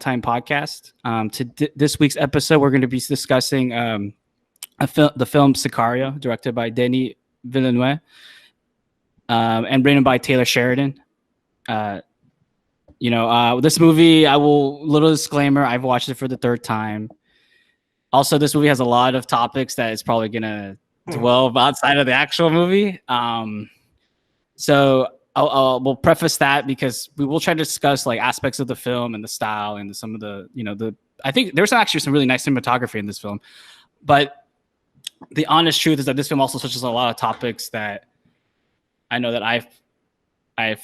Time podcast. This week's episode, we're going to be discussing the film Sicario, directed by Denis Villeneuve, and written by Taylor Sheridan. This movie, little disclaimer, I've watched it for the third time. Also, this movie has a lot of topics that it's probably going to dwell outside of the actual movie. So we'll preface that because we will try to discuss like aspects of the film and the style and some of the I think there's actually some really nice cinematography in this film, but the honest truth is that this film also touches a lot of topics that I know that I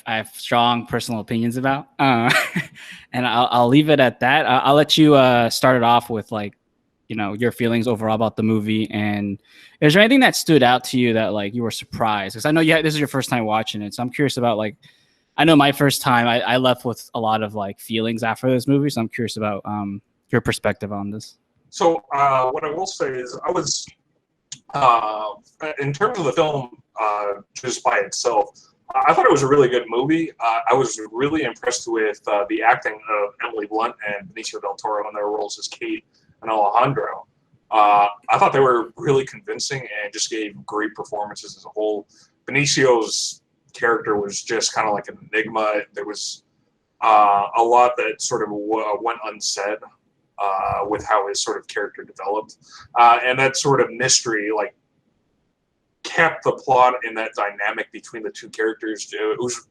have strong personal opinions about, and I'll leave it at that. I'll let you start it off with like your feelings overall about the movie, and is there anything that stood out to you that like you were surprised? Because I know this is your first time watching it, so I'm curious about like I know my first time I left with a lot of like feelings after this movie, so I'm curious about your perspective on this. So what I will say is I was in terms of the film just by itself, I thought it was a really good movie. I was really impressed with the acting of Emily Blunt and Benicio del Toro in their roles as Kate and Alejandro. I thought they were really convincing and just gave great performances as a whole. Benicio's character was just kind of like an enigma. There was a lot that sort of went unsaid with how his sort of character developed. And that sort of mystery, like, kept the plot and that dynamic between the two characters. It was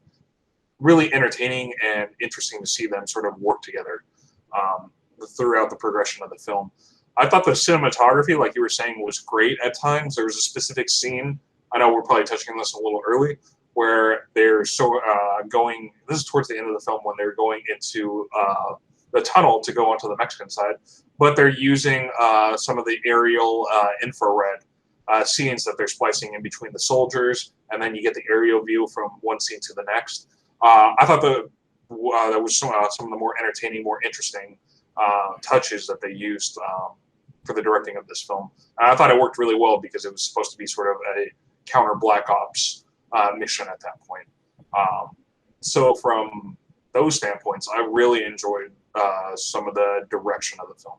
really entertaining and interesting to see them sort of work together throughout the progression of the film. I thought the cinematography, like you were saying, was great at times. There was a specific scene, I know we're probably touching on this a little early, where they're going, this is towards the end of the film when they're going into the tunnel to go onto the Mexican side, but they're using some of the aerial infrared scenes that they're splicing in between the soldiers, and then you get the aerial view from one scene to the next. I thought that was some of the more entertaining, more interesting touches that they used for the directing of this film. And I thought it worked really well because it was supposed to be sort of a counter Black Ops mission at that point. So from those standpoints, I really enjoyed some of the direction of the film.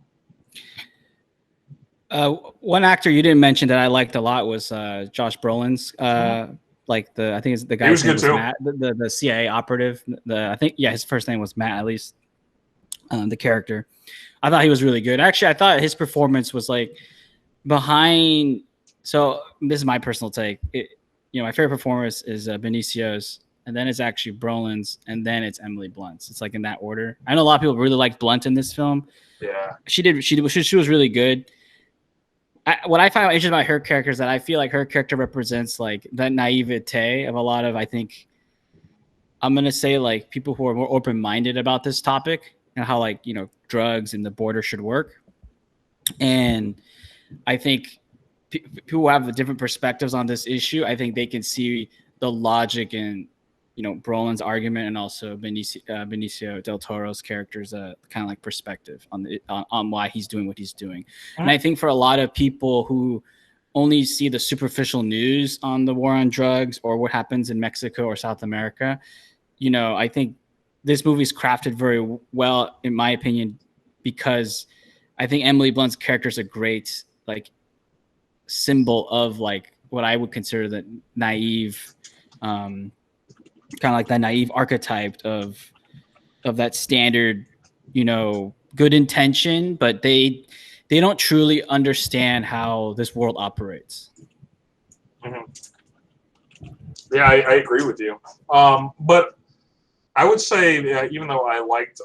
One actor you didn't mention that I liked a lot was Josh Brolin's. Like I think it's the guy. He was good too. Matt, the CIA operative. His first name was Matt, at least. The character, I thought he was really good. Actually, I thought his performance was like behind. So this is my personal take. My favorite performance is Benicio's, and then it's actually Brolin's, and then it's Emily Blunt's. It's like in that order. I know a lot of people really liked Blunt in this film. Yeah, she was really good. What I find interesting about her character is that I feel like her character represents like that naivete of a lot of, I think, I'm gonna say like people who are more open-minded about this topic and how like drugs and the border should work. And I think people who have different perspectives on this issue, I think they can see the logic in Brolin's argument and also Benicio del Toro's character's kind of like perspective on why he's doing what he's doing. And I think for a lot of people who only see the superficial news on the war on drugs or what happens in Mexico or South America, I think this movie's crafted very well, in my opinion, because I think Emily Blunt's character is a great like symbol of like what I would consider the naive, kind of like that naive archetype of that standard, good intention, but they don't truly understand how this world operates. Mm-hmm. Yeah, I agree with you. But I would say, even though I liked,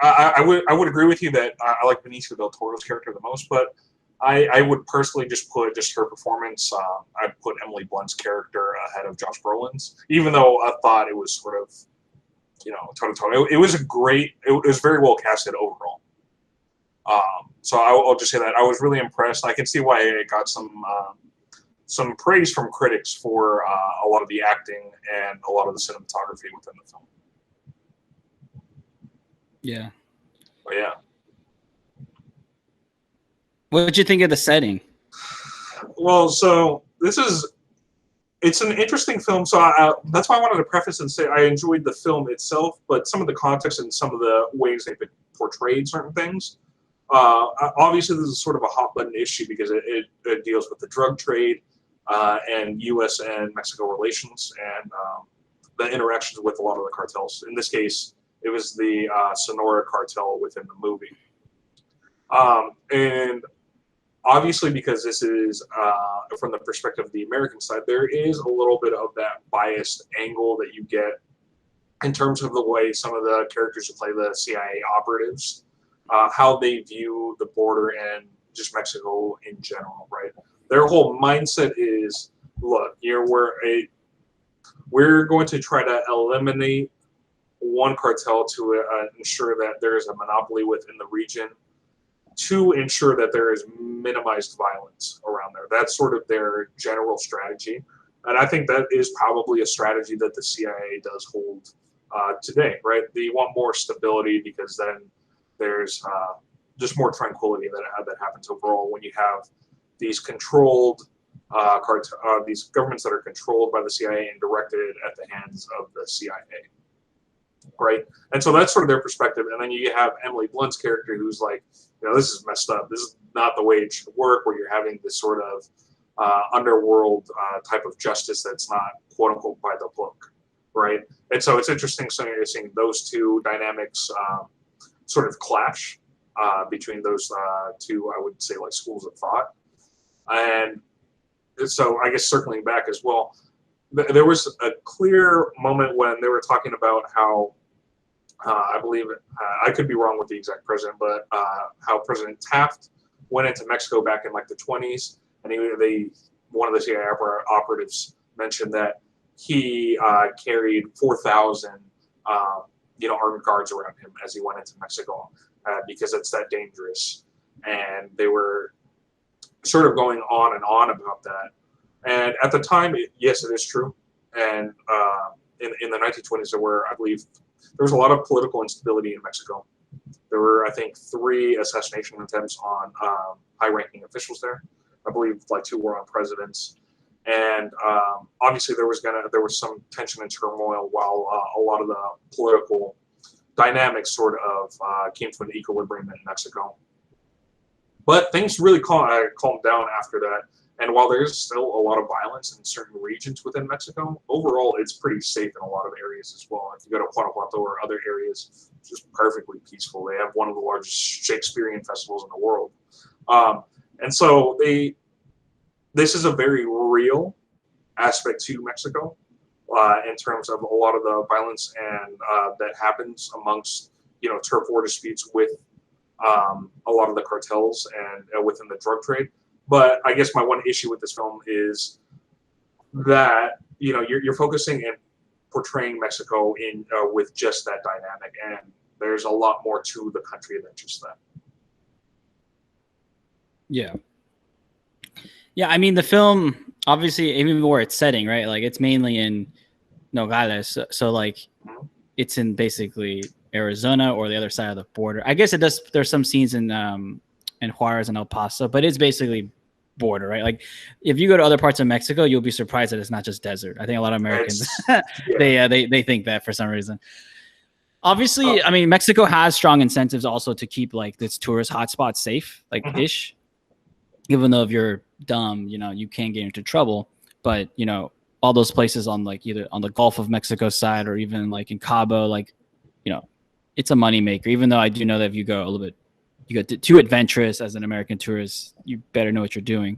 I would agree with you that I like Benicio del Toro's character the most, but I would personally just put her performance. I'd put Emily Blunt's character ahead of Josh Brolin's, even though I thought it was sort of, toe-to-toe. It was it was very well casted overall. So I'll just say that I was really impressed. I can see why it got some praise from critics for a lot of the acting and a lot of the cinematography within the film. Yeah. But yeah. What did you think of the setting? Well, so this is it's an interesting film. So that's why I wanted to preface and say I enjoyed the film itself, but some of the context and some of the ways they've portrayed certain things. Obviously, this is sort of a hot button issue because it deals with the drug trade and U.S. and Mexico relations and the interactions with a lot of the cartels. In this case, it was the Sonora cartel within the movie. And obviously, because this is from the perspective of the American side, there is a little bit of that biased angle that you get in terms of the way some of the characters who play the CIA operatives, how they view the border and just Mexico in general, right? Their whole mindset is, look, we're going to try to eliminate one cartel to ensure that there is a monopoly within the region, to ensure that there is minimized violence around there. That's sort of their general strategy. And I think that is probably a strategy that the CIA does hold today, right? They want more stability because then there's just more tranquility that happens overall when you have these controlled these governments that are controlled by the CIA and directed at the hands of the CIA. Right, and so that's sort of their perspective, and then you have Emily Blunt's character, who's like, this is messed up. This is not the way it should work. Where you're having this sort of underworld type of justice that's not quote unquote by the book, right? And so it's interesting. So you're seeing those two dynamics sort of clash between those two, I would say, like schools of thought, and so I guess circling back as well. There was a clear moment when they were talking about how, I believe, I could be wrong with the exact president, but how President Taft went into Mexico back in like the 20s, and one of the CIA operatives mentioned that he carried 4,000, armed guards around him as he went into Mexico because it's that dangerous, and they were sort of going on and on about that. And at the time, yes, it is true. And in the 1920s, I believe, there was a lot of political instability in Mexico. There were, I think, 3 assassination attempts on high-ranking officials there. I believe like 2 were on presidents. And obviously, there was some tension and turmoil while a lot of the political dynamics sort of came to an equilibrium in Mexico. But things really calmed down after that. And while there's still a lot of violence in certain regions within Mexico, overall it's pretty safe in a lot of areas as well. If you go to Guanajuato or other areas, it's just perfectly peaceful. They have one of the largest Shakespearean festivals in the world. And so this is a very real aspect to Mexico in terms of a lot of the violence and that happens amongst, turf war disputes with a lot of the cartels and within the drug trade. But I guess my one issue with this film is that you're focusing and portraying Mexico in with just that dynamic, and there's a lot more to the country than just that. Yeah. I mean, the film obviously, even where it's setting, right? Like it's mainly in Nogales, so like it's in basically Arizona or the other side of the border. I guess it does. There's some scenes in Juarez and El Paso, but it's basically border, right? Like if you go to other parts of Mexico, you'll be surprised that it's not just desert. I think a lot of Americans they think that for some reason. Obviously, I mean, Mexico has strong incentives also to keep like this tourist hotspot safe, like ish. Even though if you're dumb, you can get into trouble. But all those places on like either on the Gulf of Mexico side or even like in Cabo, like it's a moneymaker. Even though I do know that if you go a little bit, you get too adventurous as an American tourist, you better know what you're doing.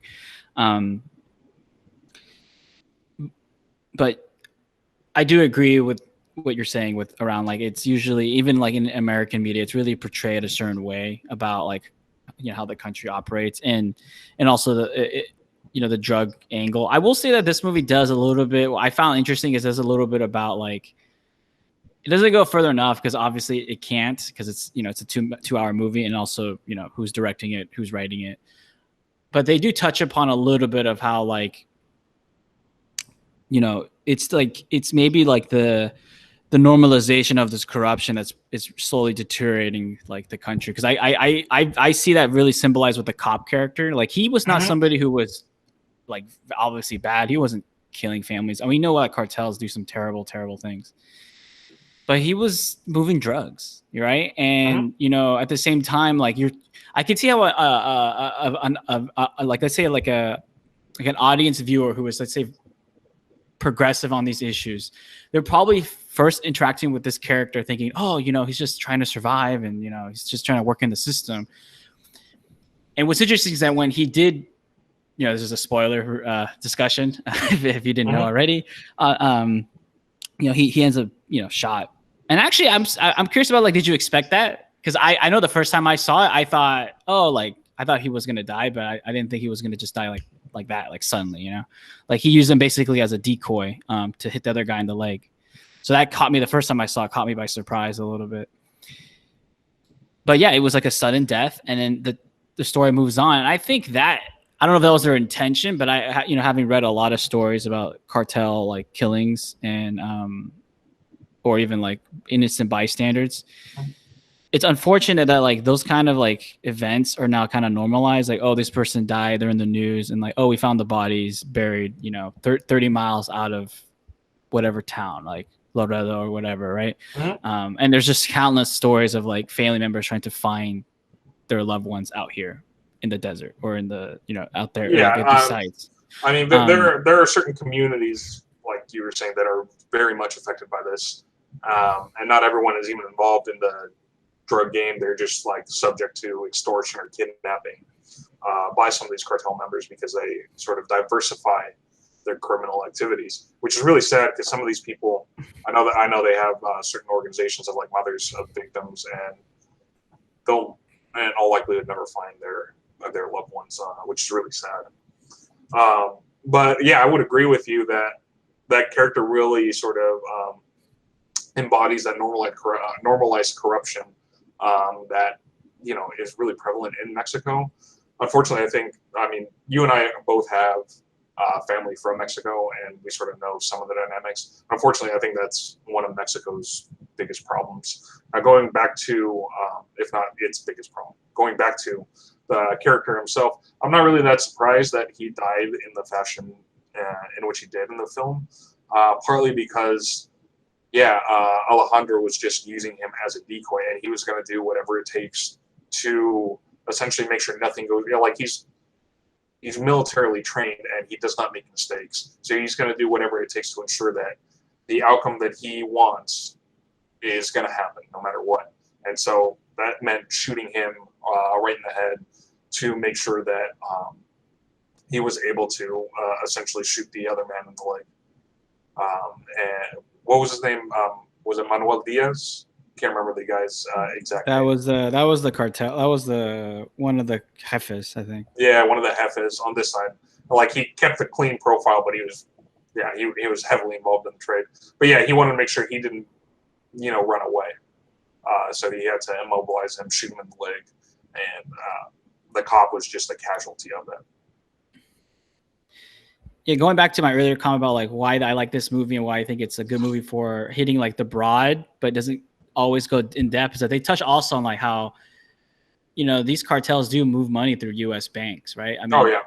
But I do agree with what you're saying with around like it's usually even like in American media, it's really portrayed a certain way about like how the country operates and also the drug angle. I will say that this movie does a little bit. What I found interesting is there's a little bit about like. It doesn't go further enough because obviously it can't because it's it's a 2-hour movie and also who's directing it, who's writing it. But they do touch upon a little bit of how like it's maybe like the normalization of this corruption that's is slowly deteriorating like the country because I see that really symbolized with the cop character. Like he was not somebody who was like obviously bad. He wasn't killing families. And we know what cartels do some terrible, terrible things. But he was moving drugs, right? Mhm. And at the same time, like I could see how like let's say like an audience viewer who was, let's say, progressive on these issues, they're probably first interacting with this character thinking, oh, he's just trying to survive, and he's just trying to work in the system. And what's interesting is that when he did, this is a spoiler discussion if you didn't know Mhm. already, he ends up shot. And actually, I'm curious about, like, did you expect that? Because I know the first time I saw it, I thought, oh, like, I thought he was gonna die, but I didn't think he was gonna just die like that, like suddenly, like he used him basically as a decoy to hit the other guy in the leg. So that caught me the first time I saw it, caught me by surprise a little bit. But yeah, it was like a sudden death, and then the story moves on. And I think that, I don't know if that was their intention, but I, having read a lot of stories about cartel like killings and or even like innocent bystanders, it's unfortunate that like those kind of like events are now kind of normalized. Like, oh, this person died, they're in the news, and like, oh, we found the bodies buried, 30 miles out of whatever town, like Laredo or whatever, right? Mhm. And there's just countless stories of like family members trying to find their loved ones out here in the desert or in the out there, Yeah. like at these sites. I mean, Um, there are certain communities, like you were saying, that are very much affected by this, and not everyone is even involved in the drug game. They're just like subject to extortion or kidnapping by some of these cartel members because they sort of diversify their criminal activities, which is really sad because some of these people, I know they have certain organizations of like mothers of victims, and they'll, in all likelihood, never find their loved ones, which is really sad. But yeah, I would agree with you that that character really sort of embodies that normalized corruption that is really prevalent in Mexico. Unfortunately, I mean, you and I both have family from Mexico, and we sort of know some of the dynamics. Unfortunately, I think that's one of Mexico's biggest problems. Now, going back to, if not its biggest problem, going back to the character himself, I'm not really that surprised that he died in the fashion in which he did in the film, partly because yeah, Alejandro was just using him as a decoy, and he was going to do whatever it takes to essentially make sure nothing goes. Like he's militarily trained, and he does not make mistakes. So he's going to do whatever it takes to ensure that the outcome that he wants is going to happen, no matter what. And so that meant shooting him right in the head to make sure that he was able to essentially shoot the other man in the leg. And what was his name? Was it Manuel Diaz? Can't remember the guy's exact that name. was the cartel. That was the one of the jefes, I think. Yeah, one of the jefes on this side. Like he kept a clean profile, but he was heavily involved in the trade. But yeah, he wanted to make sure he didn't run away. So he had to immobilize him, shoot him in the leg, and the cop was just a casualty of it. Yeah, going back to my earlier comment about like why I like this movie and why I think it's a good movie for hitting like the broad, but doesn't always go in depth, is that they touch also on like how these cartels do move money through U.S. banks, right? I Oh mean, yeah.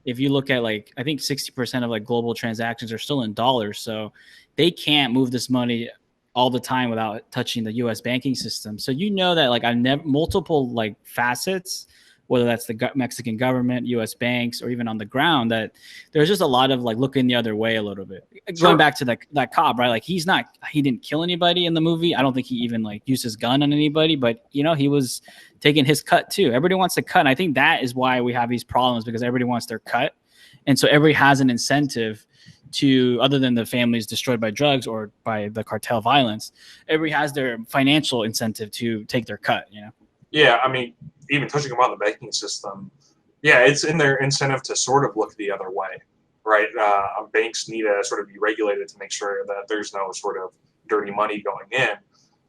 if you look at like, I think 60% of like global transactions are still in dollars, so they can't move this money all the time without touching the U.S. banking system. So that like I've never multiple like facets, whether that's the Mexican government, U.S. banks, or even on the ground, that there's just a lot of like looking the other way a little bit. Sure. Going back to that cop, right? Like he didn't kill anybody in the movie. I don't think he even like used his gun on anybody, but he was taking his cut too. Everybody wants to cut. And I think that is why we have these problems, because everybody wants their cut. And so everybody has an incentive to, other than the families destroyed by drugs or by the cartel violence, everybody has their financial incentive to take their cut, Yeah, I mean, even touching upon the banking system, yeah, it's in their incentive to sort of look the other way, right? Banks need to sort of be regulated to make sure that there's no sort of dirty money going in.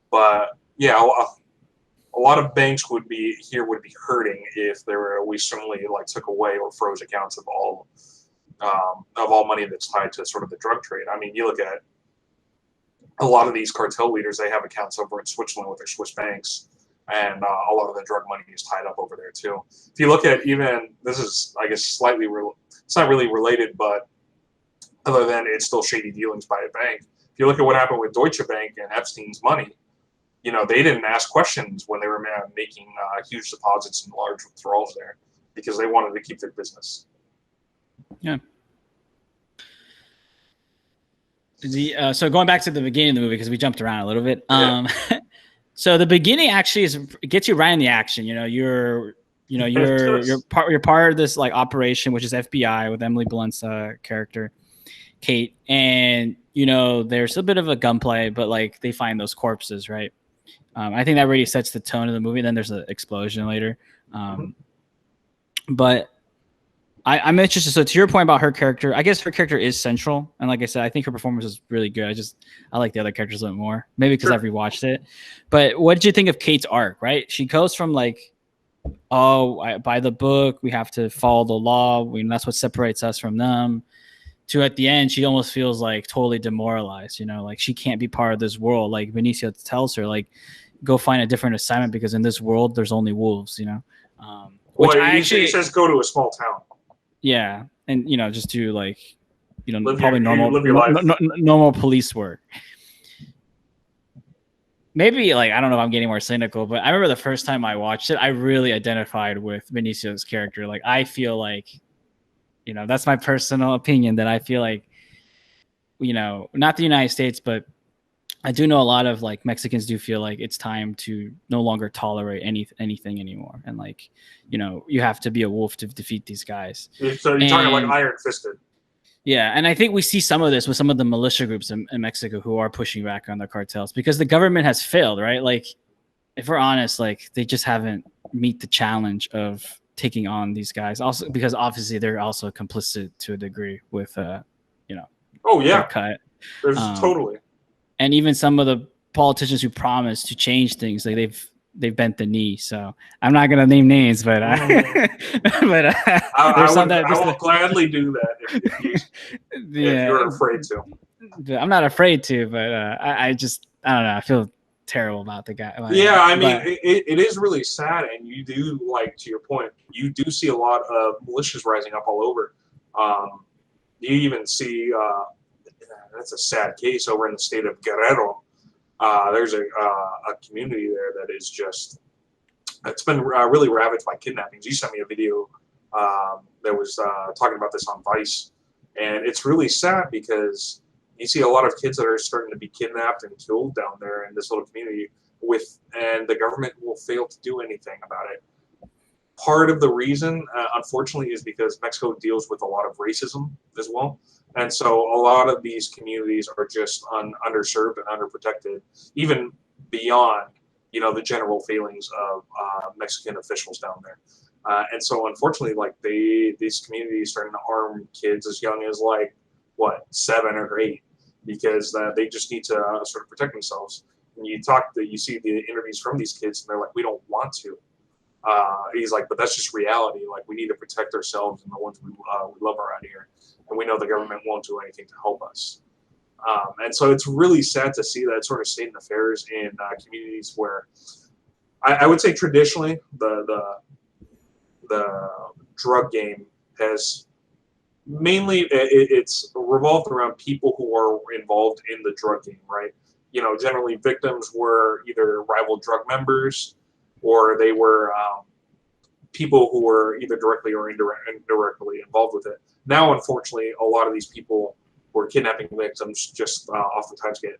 But yeah, a lot of banks would be hurting if we suddenly like took away or froze accounts of all money that's tied to sort of the drug trade. I mean, you look at a lot of these cartel leaders; they have accounts over in Switzerland with their Swiss banks, and a lot of the drug money is tied up over there too. If you look at even, this is I guess slightly it's not really related, but other than it's still shady dealings by a bank. If you look at what happened with Deutsche Bank and Epstein's money, they didn't ask questions when they were making huge deposits and large withdrawals there because they wanted to keep their business. Yeah. So going back to the beginning of the movie, because we jumped around a little bit. So the beginning actually gets you right in the action. You're part of this like operation, which is FBI with Emily Blunt's character, Kate, and there's a bit of a gunplay, but like they find those corpses, right? I think that really sets the tone of the movie. Then there's an explosion later, but I'm interested. So to your point about her character, I guess her character is central, and like I said, I think her performance is really good. I like the other characters a little more, maybe because I've rewatched it. But what did you think of Kate's arc? Right, she goes from like, by the book, we have to follow the law. That's what separates us from them. To at the end, she almost feels like totally demoralized. Like she can't be part of this world. Like Benicio tells her, like, go find a different assignment because in this world, there's only wolves. He says go to a small town. Yeah, and just do like, live probably normal police work. Maybe like I don't know if I'm getting more cynical, but I remember the first time I watched it, I really identified with Benicio's character. Like I feel like, that's my personal opinion, that I feel like, not the United States, but I do know a lot of like Mexicans do feel like it's time to no longer tolerate anything anymore, and like you have to be a wolf to defeat these guys. So you're talking like iron fisted. Yeah, and I think we see some of this with some of the militia groups in Mexico who are pushing back on the cartels because the government has failed, right? Like, if we're honest, like they just haven't meet the challenge of taking on these guys. Also, because obviously they're also complicit to a degree with, Oh yeah, their cut. There's totally. And even some of the politicians who promised to change things, like they've bent the knee. So I'm not gonna name names, but I will gladly do that if you're afraid to. I'm not afraid to, but I don't know. I feel terrible about the guy. It is really sad, and you do, like, to your point, you do see a lot of militias rising up all over. You even see that's a sad case over in the state of Guerrero. There's a community there that is just, it's been really ravaged by kidnappings. You sent me a video that was talking about this on Vice, and it's really sad because you see a lot of kids that are starting to be kidnapped and killed down there in this little community and the government will fail to do anything about it. Part of the reason, unfortunately, is because Mexico deals with a lot of racism as well. And so a lot of these communities are just underserved and underprotected, even beyond, the general failings of Mexican officials down there. And so unfortunately, like these communities starting to arm kids as young as 7 or 8, because they just need to sort of protect themselves. And you see the interviews from these kids, and they're like, we don't want to. He's like, but that's just reality. Like, we need to protect ourselves and the ones we love around here. And we know the government won't do anything to help us. And so it's really sad to see that sort of state of affairs in communities where I would say traditionally the drug game has mainly it's revolved around people who are involved in the drug game, right? Generally victims were either rival drug members, or they were people who were either directly or indirectly involved with it. Now, unfortunately, a lot of these people who are kidnapping victims just oftentimes get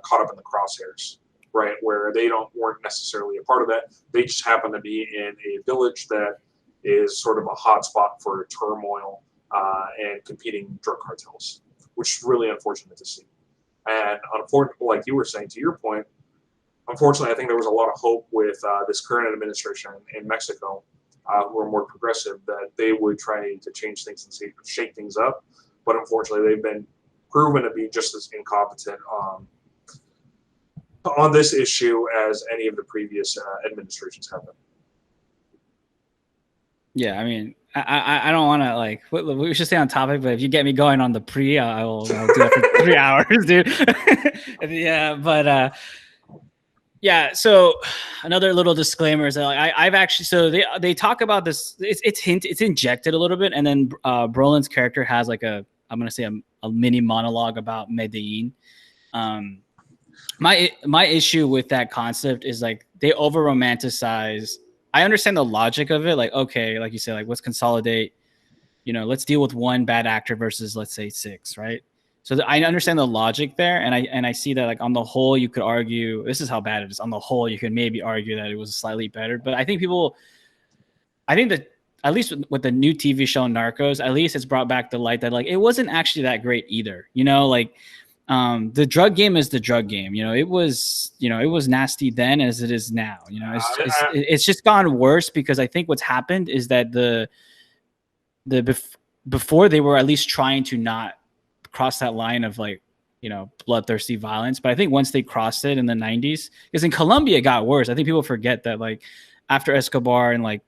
caught up in the crosshairs, right? Where they weren't necessarily a part of that. They just happen to be in a village that is sort of a hotspot for turmoil and competing drug cartels, which is really unfortunate to see. And unfortunately, like you were saying, to your point, unfortunately, I think there was a lot of hope with this current administration in Mexico, who are more progressive, that they would try to change things and shake things up. But unfortunately, they've been proven to be just as incompetent on this issue as any of the previous administrations have been. Yeah, I mean, I don't want to we should stay on topic, but if you get me going on the I'll do that for 3 hours, dude. Yeah, but so another little disclaimer is that I've actually, so they talk about this. It's injected a little bit, and then Brolin's character has like a I'm gonna say a mini monologue about Medellin. Um, my issue with that concept is like they over romanticize. I understand the logic of it, like okay, like you said, like let's consolidate. Let's deal with one bad actor versus let's say six, right? So I understand the logic there, and I see that like on the whole, you could argue this is how bad it is. On the whole, you could maybe argue that it was slightly better, but I think that at least with the new TV show Narcos, at least it's brought back the light that like it wasn't actually that great either. Like the drug game is the drug game. It was nasty then as it is now. It's just gone worse because I think what's happened is that before they were at least trying to not cross that line of like bloodthirsty violence, but I think once they crossed it in the 90s, because in Colombia it got worse. I think people forget that like after Escobar and like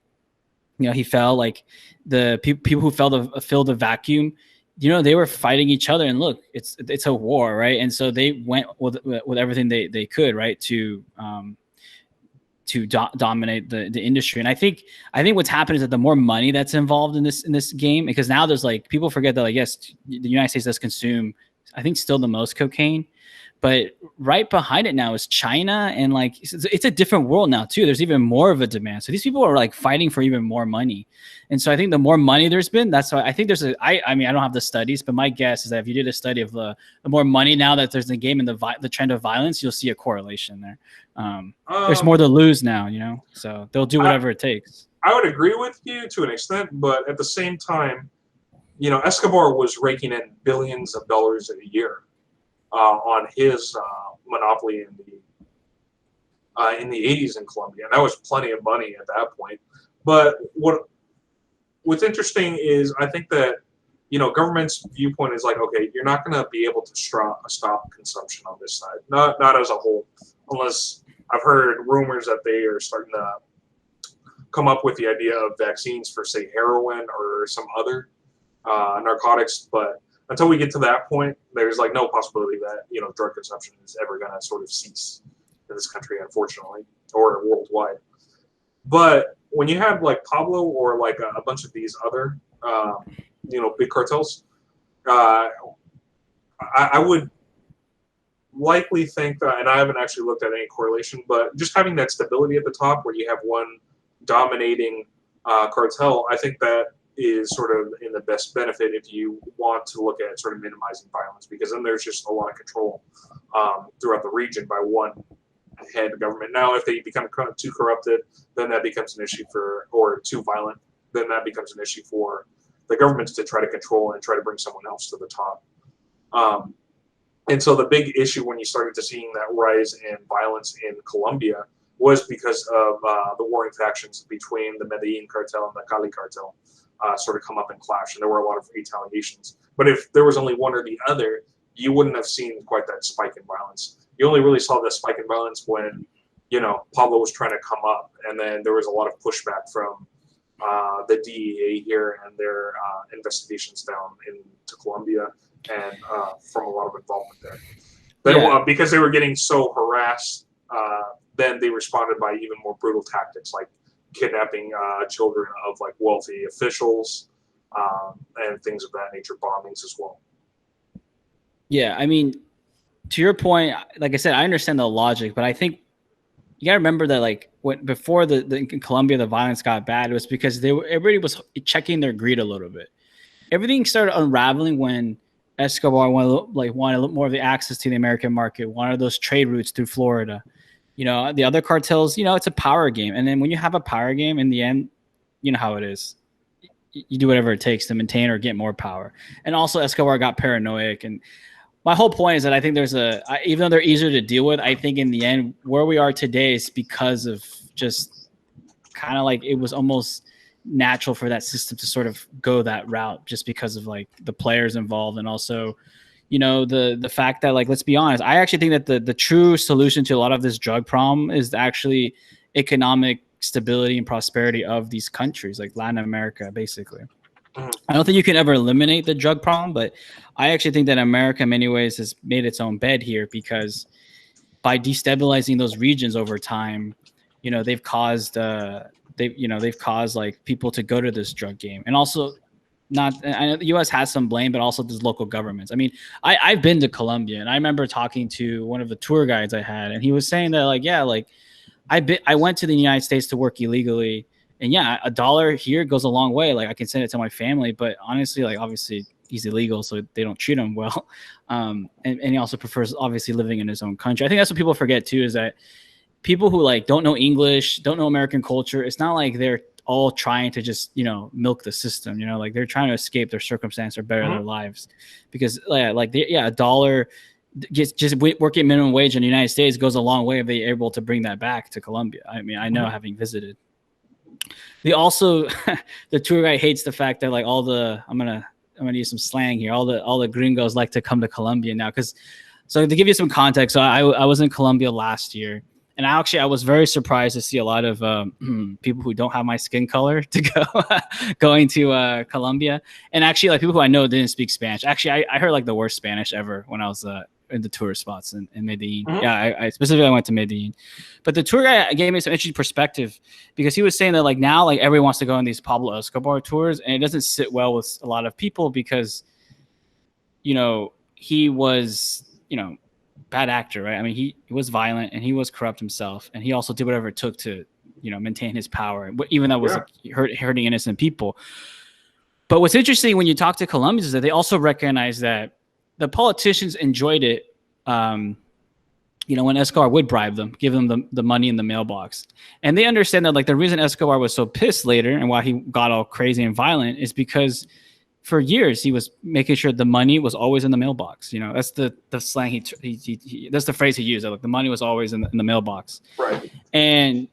he fell, like the people who filled the vacuum, they were fighting each other, and look, it's a war, right? And so they went with everything they could, right, to dominate the industry. And I think what's happened is that the more money that's involved in this game, because now there's like people forget that like yes, the United States does consume, I think, still the most cocaine, but right behind it now is China, and like it's a different world now too. There's even more of a demand, so these people are like fighting for even more money. And so I think the more money there's been, that's why I think there's I mean I don't have the studies, but my guess is that if you did a study of the more money now that there's in the game and the trend of violence, you'll see a correlation there. There's more to lose now, so they'll do whatever it takes. I would agree with you to an extent, but at the same time, Escobar was raking in billions of dollars a year on his monopoly in the 80s in Colombia, and that was plenty of money at that point. But what's interesting is I think that government's viewpoint is like, okay, you're not going to be able to stop consumption on this side, not as a whole, unless I've heard rumors that they are starting to come up with the idea of vaccines for, say, heroin or some other narcotics, but until we get to that point, there's like no possibility that drug consumption is ever going to sort of cease in this country, unfortunately, or worldwide. But when you have like Pablo or like a bunch of these other big cartels, I would likely think that, and I haven't actually looked at any correlation, but just having that stability at the top where you have one dominating cartel, I think that is sort of in the best benefit if you want to look at sort of minimizing violence, because then there's just a lot of control throughout the region by one head government. Now, if they become too corrupted, then that becomes an issue or too violent, then that becomes an issue for the governments to try to control and try to bring someone else to the top. And so the big issue when you started to seeing that rise in violence in Colombia was because of the warring factions between the Medellin cartel and the Cali cartel. Sort of come up and clash, and there were a lot of retaliations. But if there was only one or the other, you wouldn't have seen quite that spike in violence. You only really saw the spike in violence when, Pablo was trying to come up, and then there was a lot of pushback from the DEA here and their investigations down into Colombia, and from a lot of involvement there. But because they were getting so harassed, then they responded by even more brutal tactics, like kidnapping children of like wealthy officials and things of that nature, bombings as well. Yeah, I mean, to your point, like I said, I understand the logic, but I think you gotta remember that like before in Colombia the violence got bad, it was because everybody was checking their greed a little bit. Everything started unraveling when Escobar wanted more of the access to the American market, wanted those trade routes through Florida. The other cartels, it's a power game. And then when you have a power game, in the end, you know how it is. You do whatever it takes to maintain or get more power. And also Escobar got paranoid. And my whole point is that I think even though they're easier to deal with, I think in the end, where we are today is because of just kind of like it was almost natural for that system to sort of go that route just because of like the players involved, and also the fact that, like, let's be honest, I actually think that the true solution to a lot of this drug problem is actually economic stability and prosperity of these countries, like Latin America, basically. I don't think you can ever eliminate the drug problem, but I actually think that America in many ways has made its own bed here, because by destabilizing those regions over time, they've caused like people to go to this drug game. And also not, I know the U.S. has some blame, but also there's local governments. I mean, I've been to Colombia, and I remember talking to one of the tour guides I had, and he was saying that like, yeah, like I went to the United States to work illegally, and yeah, $1 here goes a long way. Like I can send it to my family, but honestly, like obviously he's illegal, so they don't treat him well. And he also prefers obviously living in his own country. I think that's what people forget too, is that people who like don't know English, don't know American culture, it's not like they're all trying to just, milk the system, like they're trying to escape their circumstance or better their lives. Because a dollar just working minimum wage in the United States goes a long way if they're able to bring that back to Colombia. I mean, I know having visited. They also the tour guide hates the fact that like I'm gonna use some slang here. All the gringos like to come to Colombia now because so to give you some context, so I was in Colombia last year, and I was very surprised to see a lot of people who don't have my skin color to go going to Colombia, and actually like people who I know didn't speak Spanish. Actually, I heard like the worst Spanish ever when I was in the tourist spots in Medellin. Yeah, I specifically went to Medellin, but the tour guide gave me some interesting perspective because he was saying that like now like everyone wants to go on these Pablo Escobar tours, and it doesn't sit well with a lot of people because he was bad actor, right? I mean, he was violent and he was corrupt himself, and he also did whatever it took to maintain his power, even though it was like, hurting innocent people. But what's interesting when you talk to Colombians is that they also recognize that the politicians enjoyed it when Escobar would bribe them, give them the money in the mailbox. And they understand that like the reason Escobar was so pissed later and why he got all crazy and violent is because for years he was making sure the money was always in the mailbox. That's the slang he that's the phrase he used. Like the money was always in the mailbox. Right. And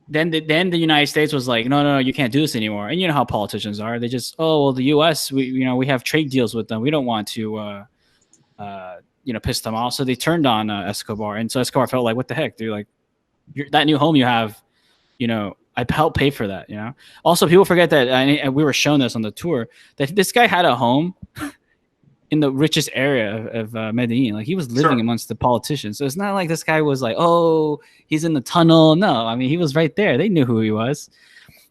then the United States was like, no, you can't do this anymore. And you know how politicians are. They just, the U.S. we have trade deals with them. We don't want to piss them off. So they turned on Escobar, and so Escobar felt like, what the heck, dude? Like that new home you have, I helped pay for that. Also, people forget that, and we were shown this on the tour, that this guy had a home in the richest area of Medellin. Like he was living amongst the politicians. So it's not like this guy was like, oh, he's in the tunnel. No, I mean, he was right there. They knew who he was.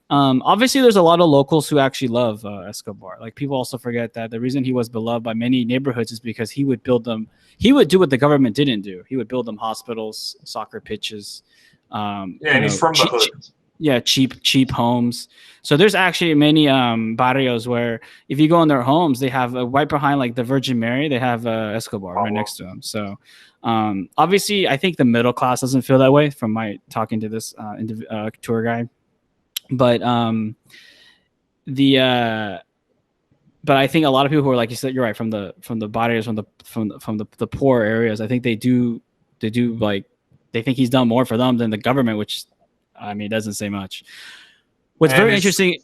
Obviously, there's a lot of locals who actually love Escobar. Like people also forget that the reason he was beloved by many neighborhoods is because he would build them. He would do what the government didn't do. He would build them hospitals, soccer pitches. And he's from the hood. Cheap homes. So there's actually many barrios where if you go in their homes, they have right behind like the Virgin Mary, they have Escobar right next to them. So obviously, I think the middle class doesn't feel that way from my talking to this tour guide. But but I think a lot of people who are, like you said, you're right, from the barrios, from the poor areas, I think they do like they think he's done more for them than the government, which I mean, it doesn't say much. What's very interesting.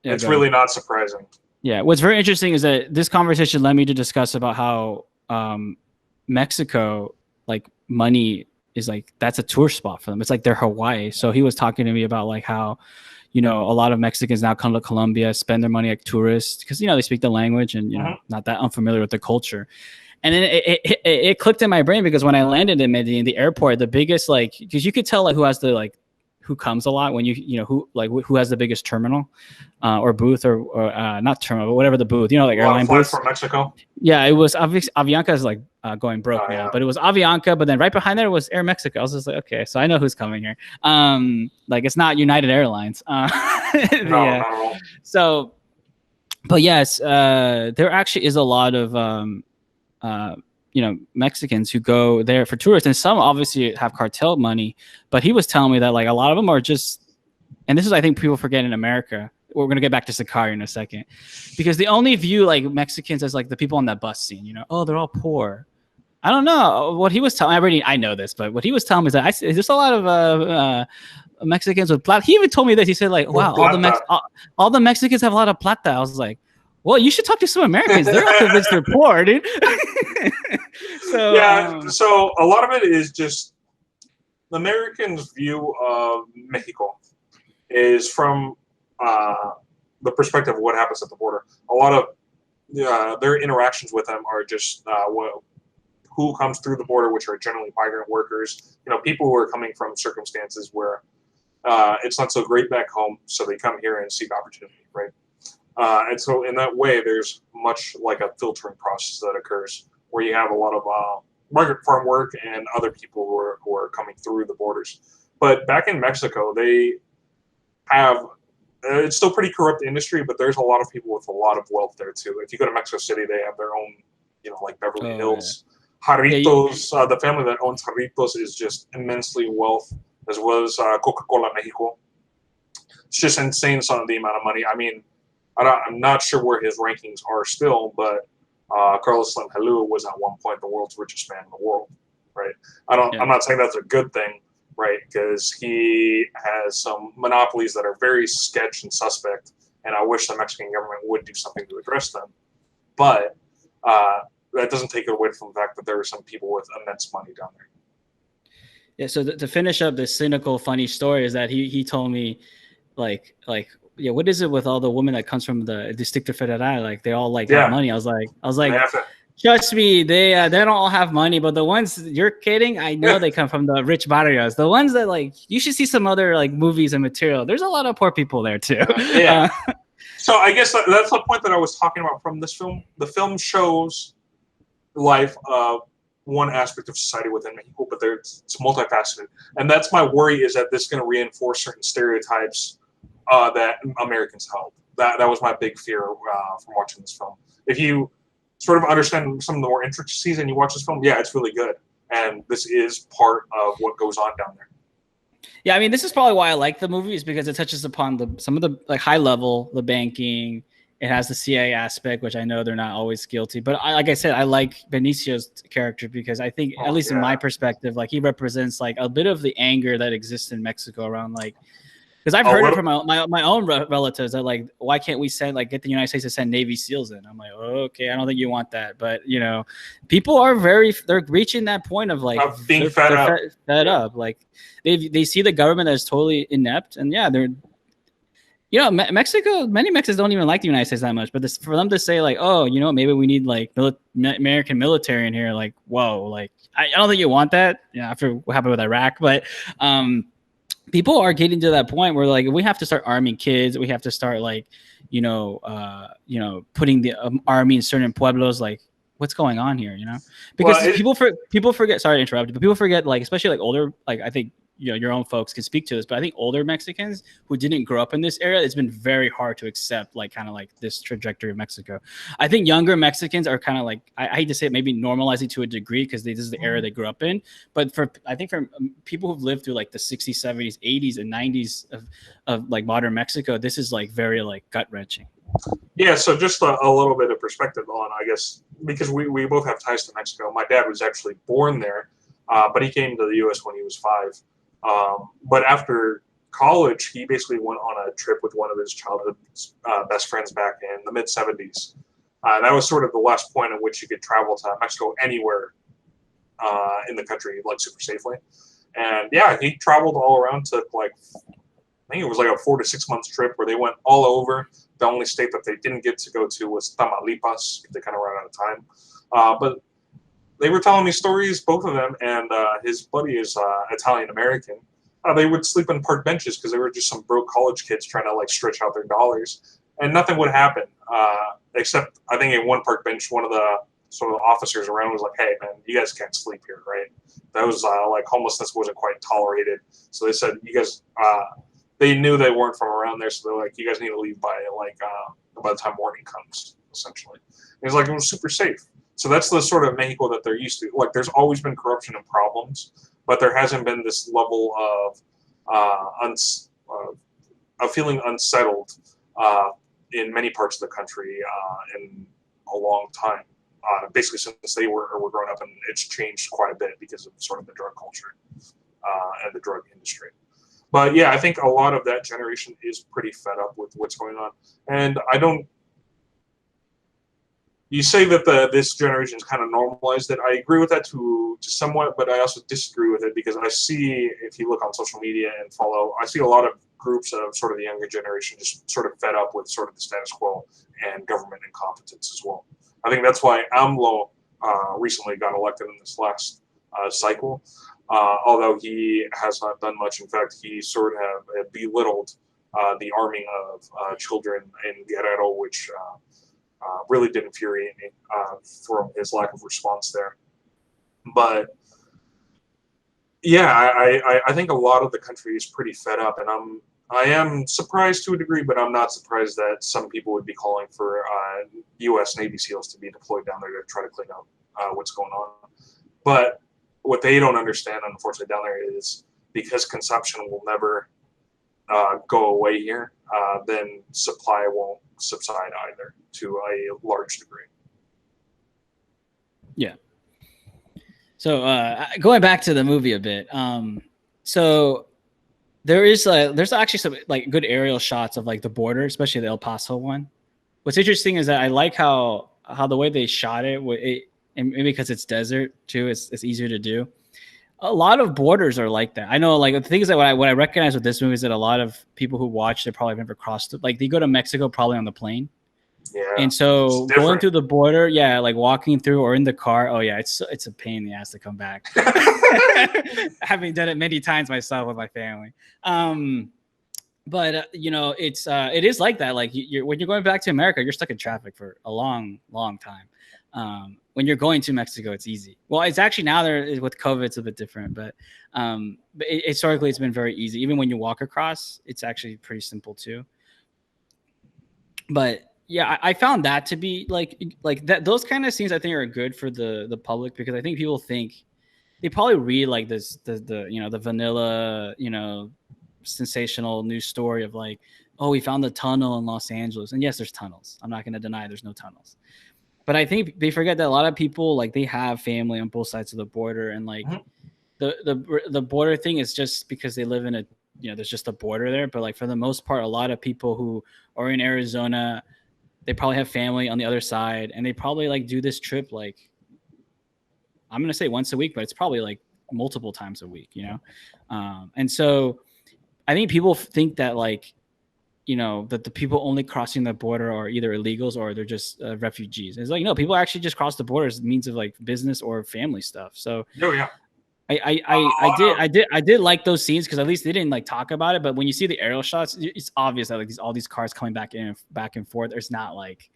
It's really not surprising. Yeah. What's very interesting is that this conversation led me to discuss about how Mexico, like money is like, that's a tour spot for them. It's like their Hawaii. So he was talking to me about like how, a lot of Mexicans now come to Colombia, spend their money like tourists because, they speak the language and, not that unfamiliar with the culture. And then it clicked in my brain because when I landed in Medellin, the airport, the biggest, like, because you could tell like who has the like, who comes a lot when who has the biggest terminal or booth or not terminal, but whatever the booth, like airline booths from Mexico. Yeah, it was Avianca is like going broke now, but it was Avianca. But then right behind there was Air Mexico. I was just like, okay, so I know who's coming here. Like it's not United Airlines. No, not at all. So, but yes, there actually is a lot of Mexicans who go there for tourists, and some obviously have cartel money, but he was telling me that like a lot of them are just, and this is, I think people forget in America, we're going to get back to Sicario in a second, because they only view like Mexicans as like the people on that bus scene, oh, they're all poor. I don't know what he was telling. I know this, but what he was telling me is that there's a lot of Mexicans with plata. He even told me this. He said like, wow, all the Mexicans have a lot of plata. I was like, well, you should talk to some Americans. They're not convinced they're poor, dude. So a lot of it is just the Americans' view of Mexico is from the perspective of what happens at the border. A lot of their interactions with them are just who comes through the border, which are generally migrant workers. People who are coming from circumstances where it's not so great back home, so they come here and seek opportunity, right? And so in that way, there's much like a filtering process that occurs where you have a lot of migrant farm work and other people who are coming through the borders. But back in Mexico, they have it's still pretty corrupt industry, but there's a lot of people with a lot of wealth there too. If you go to Mexico City, they have their own, like Beverly Oh yeah. Hills. Yeah. You, Jarritos, the family that owns Jarritos is just immensely wealth, as well as Coca-Cola Mexico. It's just insane some of the amount of money. I mean, I'm not sure where his rankings are still, but Carlos Slim Helú was at one point the world's richest man in the world, right? yeah. I'm not saying that's a good thing, right? Because he has some monopolies that are very sketch and suspect, and I wish the Mexican government would do something to address them. But that doesn't take it away from the fact that there are some people with immense money down there. Yeah. So to finish up this cynical, funny story is that he told me like yeah, what is it with all the women that comes from the Distrito Federal? Like they all like have Yeah, money. I was they like, have to. trust me, they don't all have money, but the ones you're kidding, I know they come from the rich barrios. The ones that like you should see some other like movies and material. There's a lot of poor people there too. Yeah. So I guess that's the point that I was talking about from this film. The film shows life of one aspect of society within Mexico, but it's multifaceted, and that's my worry is that this is going to reinforce certain stereotypes that Americans held. That was my big fear from watching this film. If you sort of understand some of the more intricacies and you watch this film, yeah, it's really good, and this is part of what goes on down there. Yeah, I mean, this is probably why I like the movie is because it touches upon some of the like high level, the banking. It has the CIA aspect, which I know they're not always guilty. But like I said, I like Benicio's character because I think, at least in my perspective, like he represents like a bit of the anger that exists in Mexico around like. Because I've heard it from my own relatives that like, why can't we get the United States to send Navy SEALs in? I'm like, oh, okay, I don't think you want that, but people are they're reaching that point of like of being fed up. Like they see the government as totally inept, and yeah, they're Mexico. Many Mexicans don't even like the United States that much, but for them to say like, oh, maybe we need like American military in here, like, whoa, like I don't think you want that. Yeah, after what happened with Iraq, but people are getting to that point where like we have to start arming kids. We have to start like, putting the army in certain pueblos. Like, what's going on here? Because people forget. Sorry to interrupt, but people forget. Like, especially like older. Like, I think your own folks can speak to this, but I think older Mexicans who didn't grow up in this era, it's been very hard to accept like kind of like this trajectory of Mexico. I think younger Mexicans are kind of like, I hate to say it, maybe normalizing to a degree because this is the era they grew up in. But I think for people who've lived through like the 60s, 70s, 80s, and 90s of like modern Mexico, this is like very like gut wrenching. Yeah, so just a little bit of perspective on, I guess, because we both have ties to Mexico. My dad was actually born there, but he came to the U.S. when he was 5. But after college, he basically went on a trip with one of his childhood best friends back in the mid-70s. That was sort of the last point at which you could travel to Mexico anywhere in the country, like super safely. And yeah, he traveled all around, took like, I think it was like a 4 to 6 months trip where they went all over. The only state that they didn't get to go to was Tamaulipas. They kind of ran out of time. But they were telling me stories, both of them, and his buddy is Italian-American. They would sleep in park benches because they were just some broke college kids trying to like stretch out their dollars. And nothing would happen, except I think at one park bench, one of the sort of officers around was like, hey, man, you guys can't sleep here, right? That was like homelessness wasn't quite tolerated. So they said, you guys, they knew they weren't from around there. So they're like, you guys need to leave by the time morning comes, essentially. And he's like, it was super safe. So that's the sort of Mexico that they're used to. Like, there's always been corruption and problems, but there hasn't been this level of feeling unsettled in many parts of the country in a long time. Basically, since they were growing up, and it's changed quite a bit because of sort of the drug culture and the drug industry. But yeah, I think a lot of that generation is pretty fed up with what's going on, and I don't. You say that this generation is kind of normalized it. I agree with that to somewhat, but I also disagree with it because I see, if you look on social media and follow, I see a lot of groups of sort of the younger generation just sort of fed up with sort of the status quo and government incompetence as well. I think that's why AMLO recently got elected in this last cycle, although he has not done much. In fact, he sort of belittled the arming of children in Guerrero, which really did infuriate me from his lack of response there. But yeah, I think a lot of the country is pretty fed up, and I am surprised to a degree, but I'm not surprised that some people would be calling for U.S. Navy SEALs to be deployed down there to try to clean up what's going on. But what they don't understand, unfortunately, down there is because consumption will never go away here, then supply won't subside either to a large degree. Yeah. So going back to the movie a bit, so there's actually some like good aerial shots of like the border, especially the El Paso one. What's interesting is that I like how the way they shot it, and maybe because it's desert too, it's easier to do. A lot of borders are like that. I know, like the things that what I recognize with this movie is that a lot of people who watch it probably have never crossed it. Like they go to Mexico probably on the plane. Yeah, and so going through the border, yeah, like walking through or in the car, oh yeah, it's a pain in the ass to come back. Having done it many times myself with my family. But you know, it is like that. Like when you're going back to America, you're stuck in traffic for a long time. When you're going to Mexico, it's easy. Well, it's actually now there with COVID, it's a bit different, but historically, it's been very easy. Even when you walk across, it's actually pretty simple too. But yeah, I found that to be like that. Those kind of scenes I think are good for the public because I think people think they probably read like this the you know the vanilla sensational news story of like, oh, we found the tunnel in Los Angeles, and yes, there's tunnels. I'm not going to deny there's no tunnels, but I think they forget that a lot of people like they have family on both sides of the border, and like the border thing is just because they live in a there's just a border there, but like for the most part, a lot of people who are in Arizona, they probably have family on the other side, and they probably like do this trip like I'm gonna say once a week, but it's probably like multiple times a week, and so I think people think that like that the people only crossing the border are either illegals or they're just refugees. It's like no, people actually just cross the border as means of like business or family stuff. So yeah. I did like those scenes because at least they didn't like talk about it. But when you see the aerial shots, it's obvious that like all these cars coming back and forth. There's not like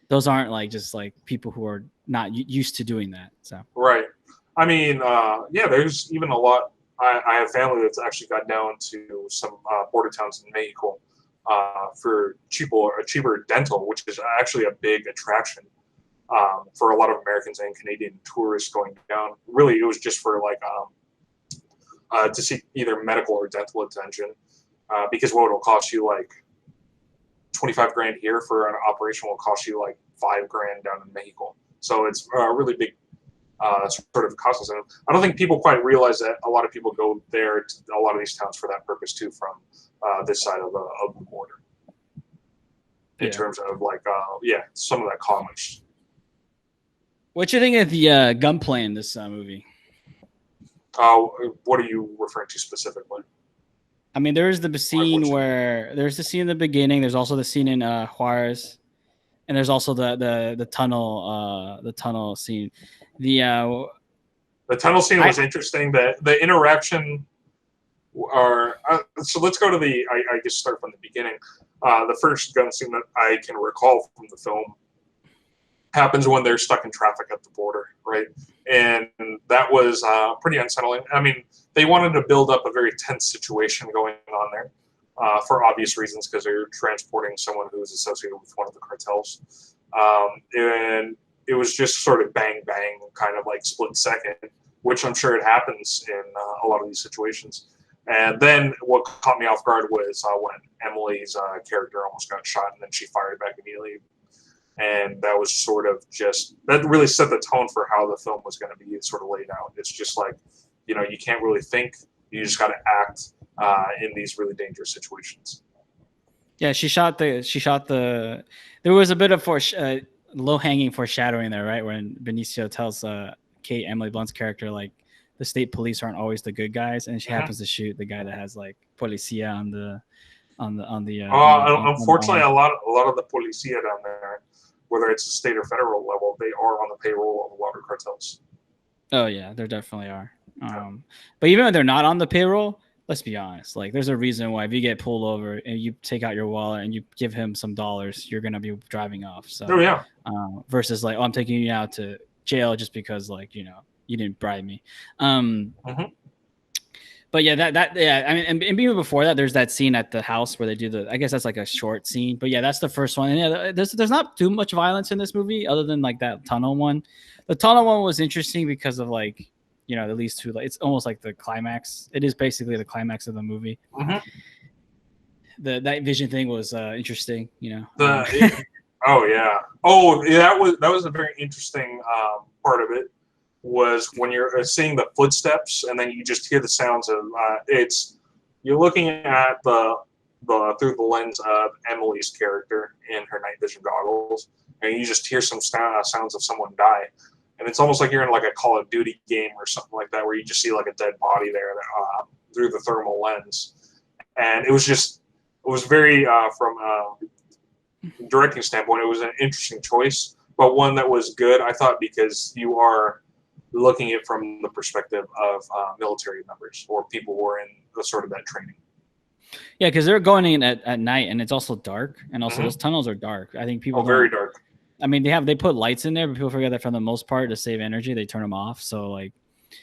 those aren't like just like people who are not used to doing that. So right. I mean, yeah. There's even a lot. I have family that's actually got down to some border towns in Mexico for cheaper dental, which is actually a big attraction for a lot of Americans and Canadian tourists going down. Really, it was just for like to seek either medical or dental attention, because what it'll cost you like 25 grand here for an operation will cost you like 5 grand down in Mexico. So it's a really big sort of cost incentive. I don't think people quite realize that a lot of people go there to a lot of these towns for that purpose too, from this side of the border. In terms of like, some of that commerce. What do you think of the gunplay in this movie? What are you referring to specifically? I mean, there's the scene where there's the scene in the beginning. There's also the scene in Juarez, and there's also the tunnel scene. The tunnel scene was interesting. The interaction are so. Let's go to I guess start from the beginning. The first gun scene that I can recall from the film happens when they're stuck in traffic at the border, right? And that was pretty unsettling. I mean, they wanted to build up a very tense situation going on there for obvious reasons because they're transporting someone who is associated with one of the cartels. And it was just sort of bang, bang, kind of like split second, which I'm sure it happens in a lot of these situations. And then what caught me off guard was when Emily's character almost got shot and then she fired back immediately. And that was sort of that really set the tone for how the film was going to be sort of laid out. It's just like, you can't really think. You just got to act in these really dangerous situations. Yeah, she shot the. There was a bit of low-hanging foreshadowing there, right? When Benicio tells Kate, Emily Blunt's character, like the state police aren't always the good guys, and she happens to shoot the guy that has like policia on the. Unfortunately, a lot of the policia down there, whether it's a state or federal level, they are on the payroll of a lot of cartels. Oh yeah, there definitely are. But even when they're not on the payroll, let's be honest. Like, there's a reason why if you get pulled over and you take out your wallet and you give him some dollars, you're gonna be driving off. Oh So, yeah. versus like, oh, I'm taking you out to jail just because, like, you didn't bribe me. Um, Hmm. but yeah, yeah. I mean, and even before that, there's that scene at the house where they do the. I guess that's like a short scene, but yeah, that's the first one. And yeah, there's not too much violence in this movie other than like that tunnel one. The tunnel one was interesting because of like, at least two. Like, it's almost like the climax. It is basically the climax of the movie. Hmm. The that vision thing was interesting. Oh yeah. That was a very interesting part of it. Was when you're seeing the footsteps and then you just hear the sounds of you're looking at the through the lens of Emily's character in her night vision goggles, and you just hear some sounds of someone die, and it's almost like you're in like a Call of Duty game or something like that, where you just see like a dead body there through the thermal lens, and it was very from a directing standpoint, it was an interesting choice, but one that was good, I thought, because you are looking at it from the perspective of military members or people who are in the sort of that training. Yeah, because they're going in at night and it's also dark, and also Mm-hmm. those tunnels are dark. I think people very dark. I mean, they put lights in there, but people forget that for the most part to save energy, they turn them off. So like,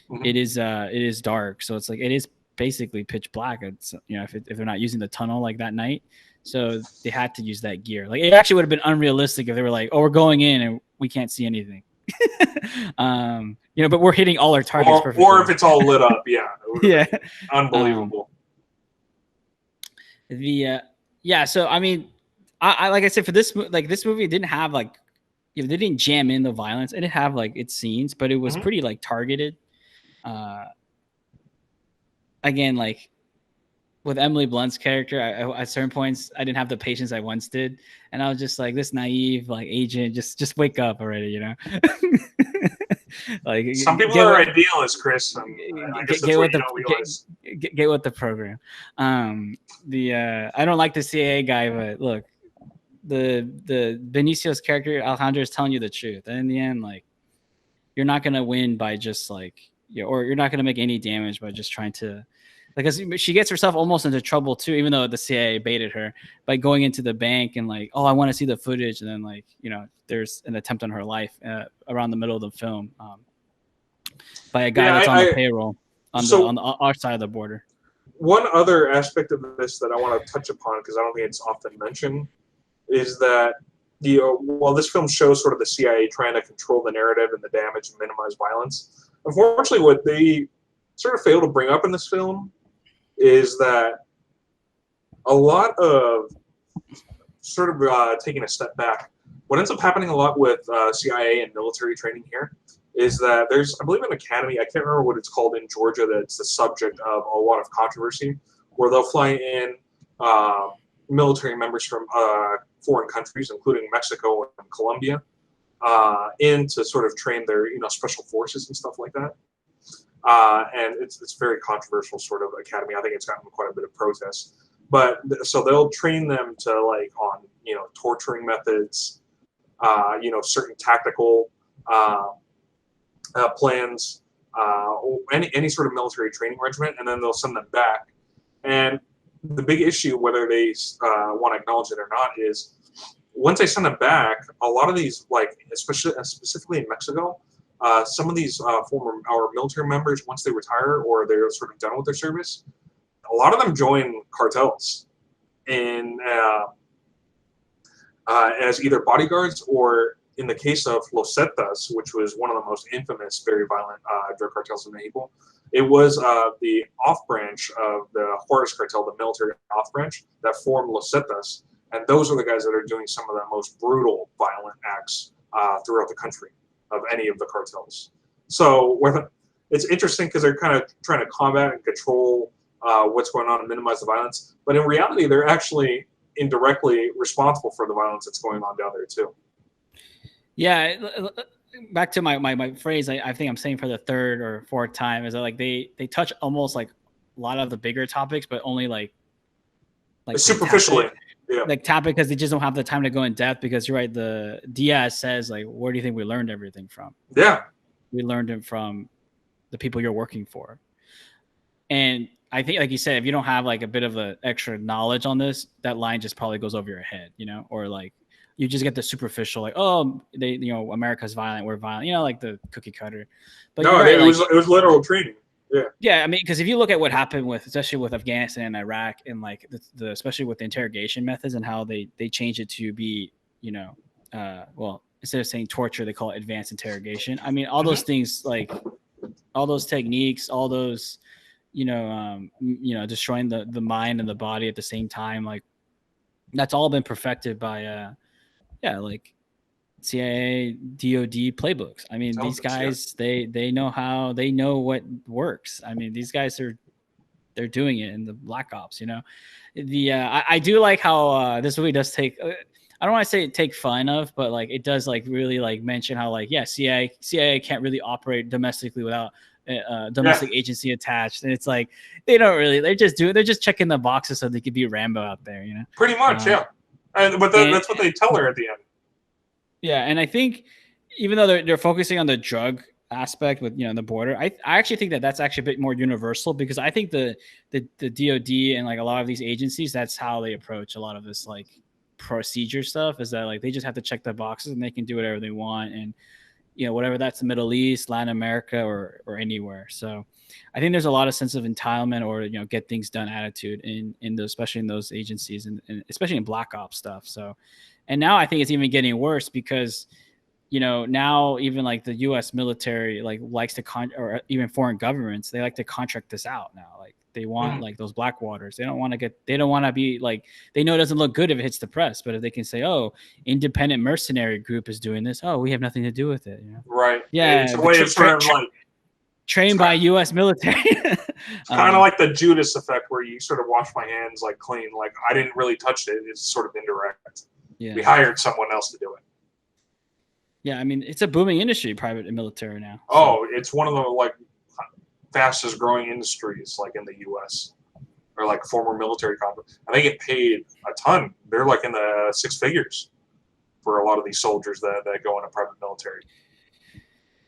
Mm-hmm. it is dark. So it's like it is basically pitch black. It's if they're not using the tunnel like that night, so they had to use that gear. Like, it actually would have been unrealistic if they were like, oh, we're going in and we can't see anything. But we're hitting all our targets perfectly. Or if it's all lit up, yeah, yeah, unbelievable. So I mean, I like I said, for this movie, it didn't have like, they didn't jam in the violence. It didn't have like its scenes, but it was Mm-hmm. pretty like targeted. Again, like with Emily Blunt's character, at certain points, I didn't have the patience I once did, and I was just like, this naive like agent, just wake up already, Like, some people are idealists, Chris. And I guess that's what you don't realize. Get with the program. I don't like the CIA guy, but look, the Benicio's character Alejandro is telling you the truth, and in the end, like, you're not gonna win by just like, or you're not gonna make any damage by just trying to, because she gets herself almost into trouble too, even though the CIA baited her by going into the bank and like, oh, I want to see the footage, and then like, there's an attempt on her life around the middle of the film by a guy that's on the payroll on our side of the border. One other aspect of this that I want to touch upon, because I don't think it's often mentioned, is that while this film shows sort of the CIA trying to control the narrative and the damage and minimize violence, unfortunately, what they sort of fail to bring up in this film is that a lot of sort of taking a step back, what ends up happening a lot with CIA and military training here is that there's, I believe, an academy, I can't remember what it's called in Georgia, that's the subject of a lot of controversy, where they'll fly in military members from foreign countries, including Mexico and Colombia, in to sort of train their special forces and stuff like that. And it's very controversial sort of academy. I think it's gotten quite a bit of protest. But so they'll train them to like on torturing methods, certain tactical plans, any sort of military training regiment, and then they'll send them back. And the big issue, whether they want to acknowledge it or not, is once they send them back, a lot of these, like especially specifically in Mexico, some of these former our military members, once they retire or they're sort of done with their service, a lot of them join cartels and as either bodyguards, or in the case of Los Zetas, which was one of the most infamous, very violent drug cartels in Mexico, it was the off-branch of the Juarez cartel, the military off-branch, that formed Los Zetas. And those are the guys that are doing some of the most brutal, violent acts throughout the country of any of the cartels. So it's interesting because they're kind of trying to combat and control what's going on and minimize the violence. But in reality, they're actually indirectly responsible for the violence that's going on down there too. Yeah, back to my phrase, I think I'm saying for the third or fourth time, is that like they touch almost like a lot of the bigger topics, but only like superficially. Yeah. Like tap it because they just don't have the time to go in depth, because you're right, the Diaz says like, where do you think we learned everything from? Yeah. We learned it from the people you're working for. And I think, like you said, if you don't have like a bit of the extra knowledge on this, that line just probably goes over your head, or like you just get the superficial, like, oh, America's violent, we're violent, like the cookie cutter. But you're No, right, like, it was literal training. Yeah. yeah, I mean, because if you look at what happened especially with Afghanistan and Iraq, and like especially with the interrogation methods and how they changed it to be, well, instead of saying torture, they call it advanced interrogation. I mean, all those things, like all those techniques, all those, destroying the mind and the body at the same time, like that's all been perfected by, like CIA, DoD playbooks. I mean, these guys, they know what works. I mean, these guys they're doing it in the Black Ops. I do like how this movie does take. I don't want to say take fun of, but like it does like really like mention how like CIA can't really operate domestically without domestic agency attached, and it's like they're just checking the boxes so they could be Rambo out there. Pretty much, yeah. But that's what they tell her at the end. Yeah, and I think even though they're focusing on the drug aspect with the border, I actually think that's actually a bit more universal, because I think the DoD and like a lot of these agencies, that's how they approach a lot of this like procedure stuff, is that like they just have to check the boxes and they can do whatever they want, and whatever that's the Middle East, Latin America, or anywhere. So I think there's a lot of sense of entitlement or get things done attitude in those, especially in those agencies, and especially in Black Ops stuff. So. And now I think it's even getting worse, because, now even like the U.S. military likes to or even foreign governments, they like to contract this out now. Like they want like those black waters. They don't want to be like, they know it doesn't look good if it hits the press, but if they can say, oh, independent mercenary group is doing this, oh, we have nothing to do with it. Right. Yeah. It's a way of sort of like trained by U.S. military. It's kind of like the Judas effect, where you sort of wash my hands like clean, like I didn't really touch it. It's sort of indirect. Yeah. We hired someone else to do it. Yeah, I mean, it's a booming industry, private and military now. So. Oh, it's one of the like fastest growing industries, like in the U.S. or like former military companies. And they get paid a ton. They're like in the six figures for a lot of these soldiers that go into private military.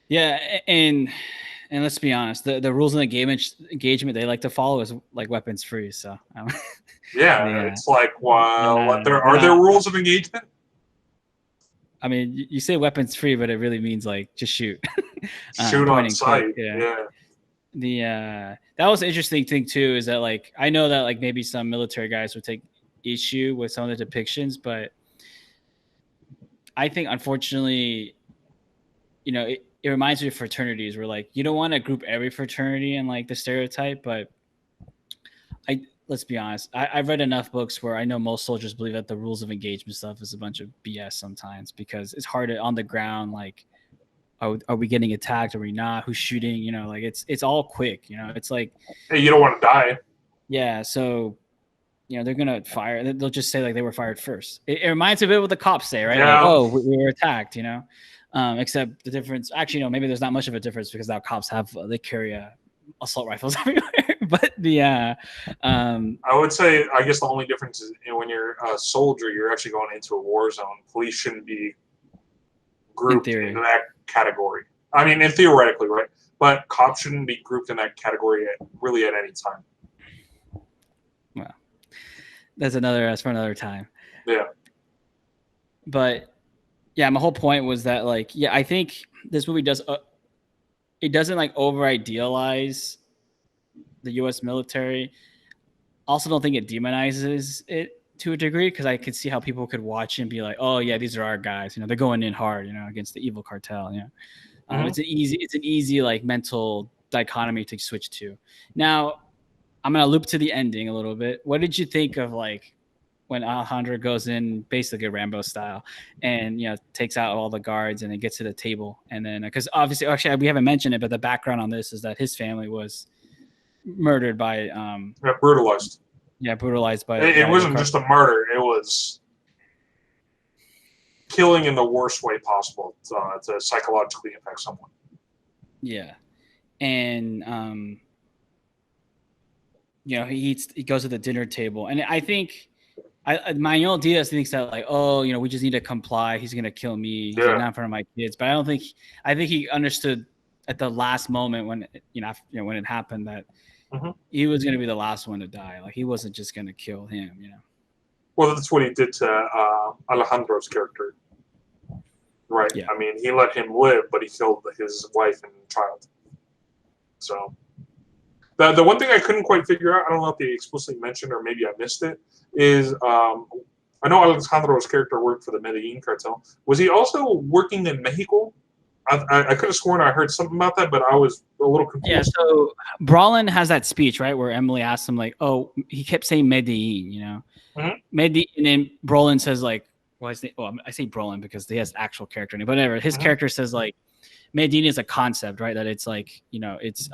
Yeah, and let's be honest, the rules of engagement they like to follow is like weapons free. So. Yeah, it's like, well, are there rules of engagement? I mean, you say weapons free, but it really means like just shoot. Shoot on sight. Yeah. That was an interesting thing too, is that like I know that like maybe some military guys would take issue with some of the depictions, but I think unfortunately, it reminds me of fraternities where like you don't want to group every fraternity in like the stereotype, but let's be honest. I've read enough books where I know most soldiers believe that the rules of engagement stuff is a bunch of BS sometimes, because it's hard on the ground. Like, are we getting attacked? Are we not? Who's shooting? Like it's all quick. It's like, hey, you don't want to die. Yeah. So, they're going to fire. They'll just say like they were fired first. It reminds me a bit of what the cops say, right? Yeah. Like, oh, we were attacked, except the difference, actually, maybe there's not much of a difference, because now cops they carry assault rifles everywhere. But I would say, I guess the only difference is when you're a soldier, you're actually going into a war zone. Police shouldn't be grouped into that category. I mean, theoretically, right? But cops shouldn't be grouped in that category really at any time. Well, that's for another time. Yeah. But yeah, my whole point was that like, yeah, I think this movie it doesn't like over idealize the U.S. military. Also, don't think it demonizes it to a degree, because I could see how people could watch and be like, "Oh yeah, these are our guys. They're going in hard, against the evil cartel." It's an easy like mental dichotomy to switch to. Now, I'm gonna loop to the ending a little bit. What did you think of like when Alejandro goes in, basically Rambo style, and takes out all the guards and then gets to the table, and then because obviously, actually, we haven't mentioned it, but the background on this is that his family was murdered by brutalized. Yeah, brutalized by. It wasn't just a murder; it was killing in the worst way possible to psychologically affect someone. Yeah, and he goes to the dinner table, and I think Manuel Diaz thinks that like, oh, we just need to comply. He's gonna kill me. He's not in front of my kids, but I think he understood at the last moment when when it happened that Mm-hmm. he was going to be the last one to die. Like he wasn't just going to kill him, Well, that's what he did to Alejandro's character, right? Yeah. I mean, he let him live, but he killed his wife and child. So the one thing I couldn't quite figure out, I don't know if they explicitly mentioned or maybe I missed it, is I know Alejandro's character worked for the Medellin cartel. Was he also working in Mexico? I could have sworn I heard something about that, but I was a little confused. Yeah, so Brolin has that speech, right, where Emily asks him, like, oh, he kept saying Medellin, Mhm. Medellin, and then Brolin says, like, well, I say Brolin because he has actual character name, but whatever. His character says, like, Medellin is a concept, right? That it's like, it's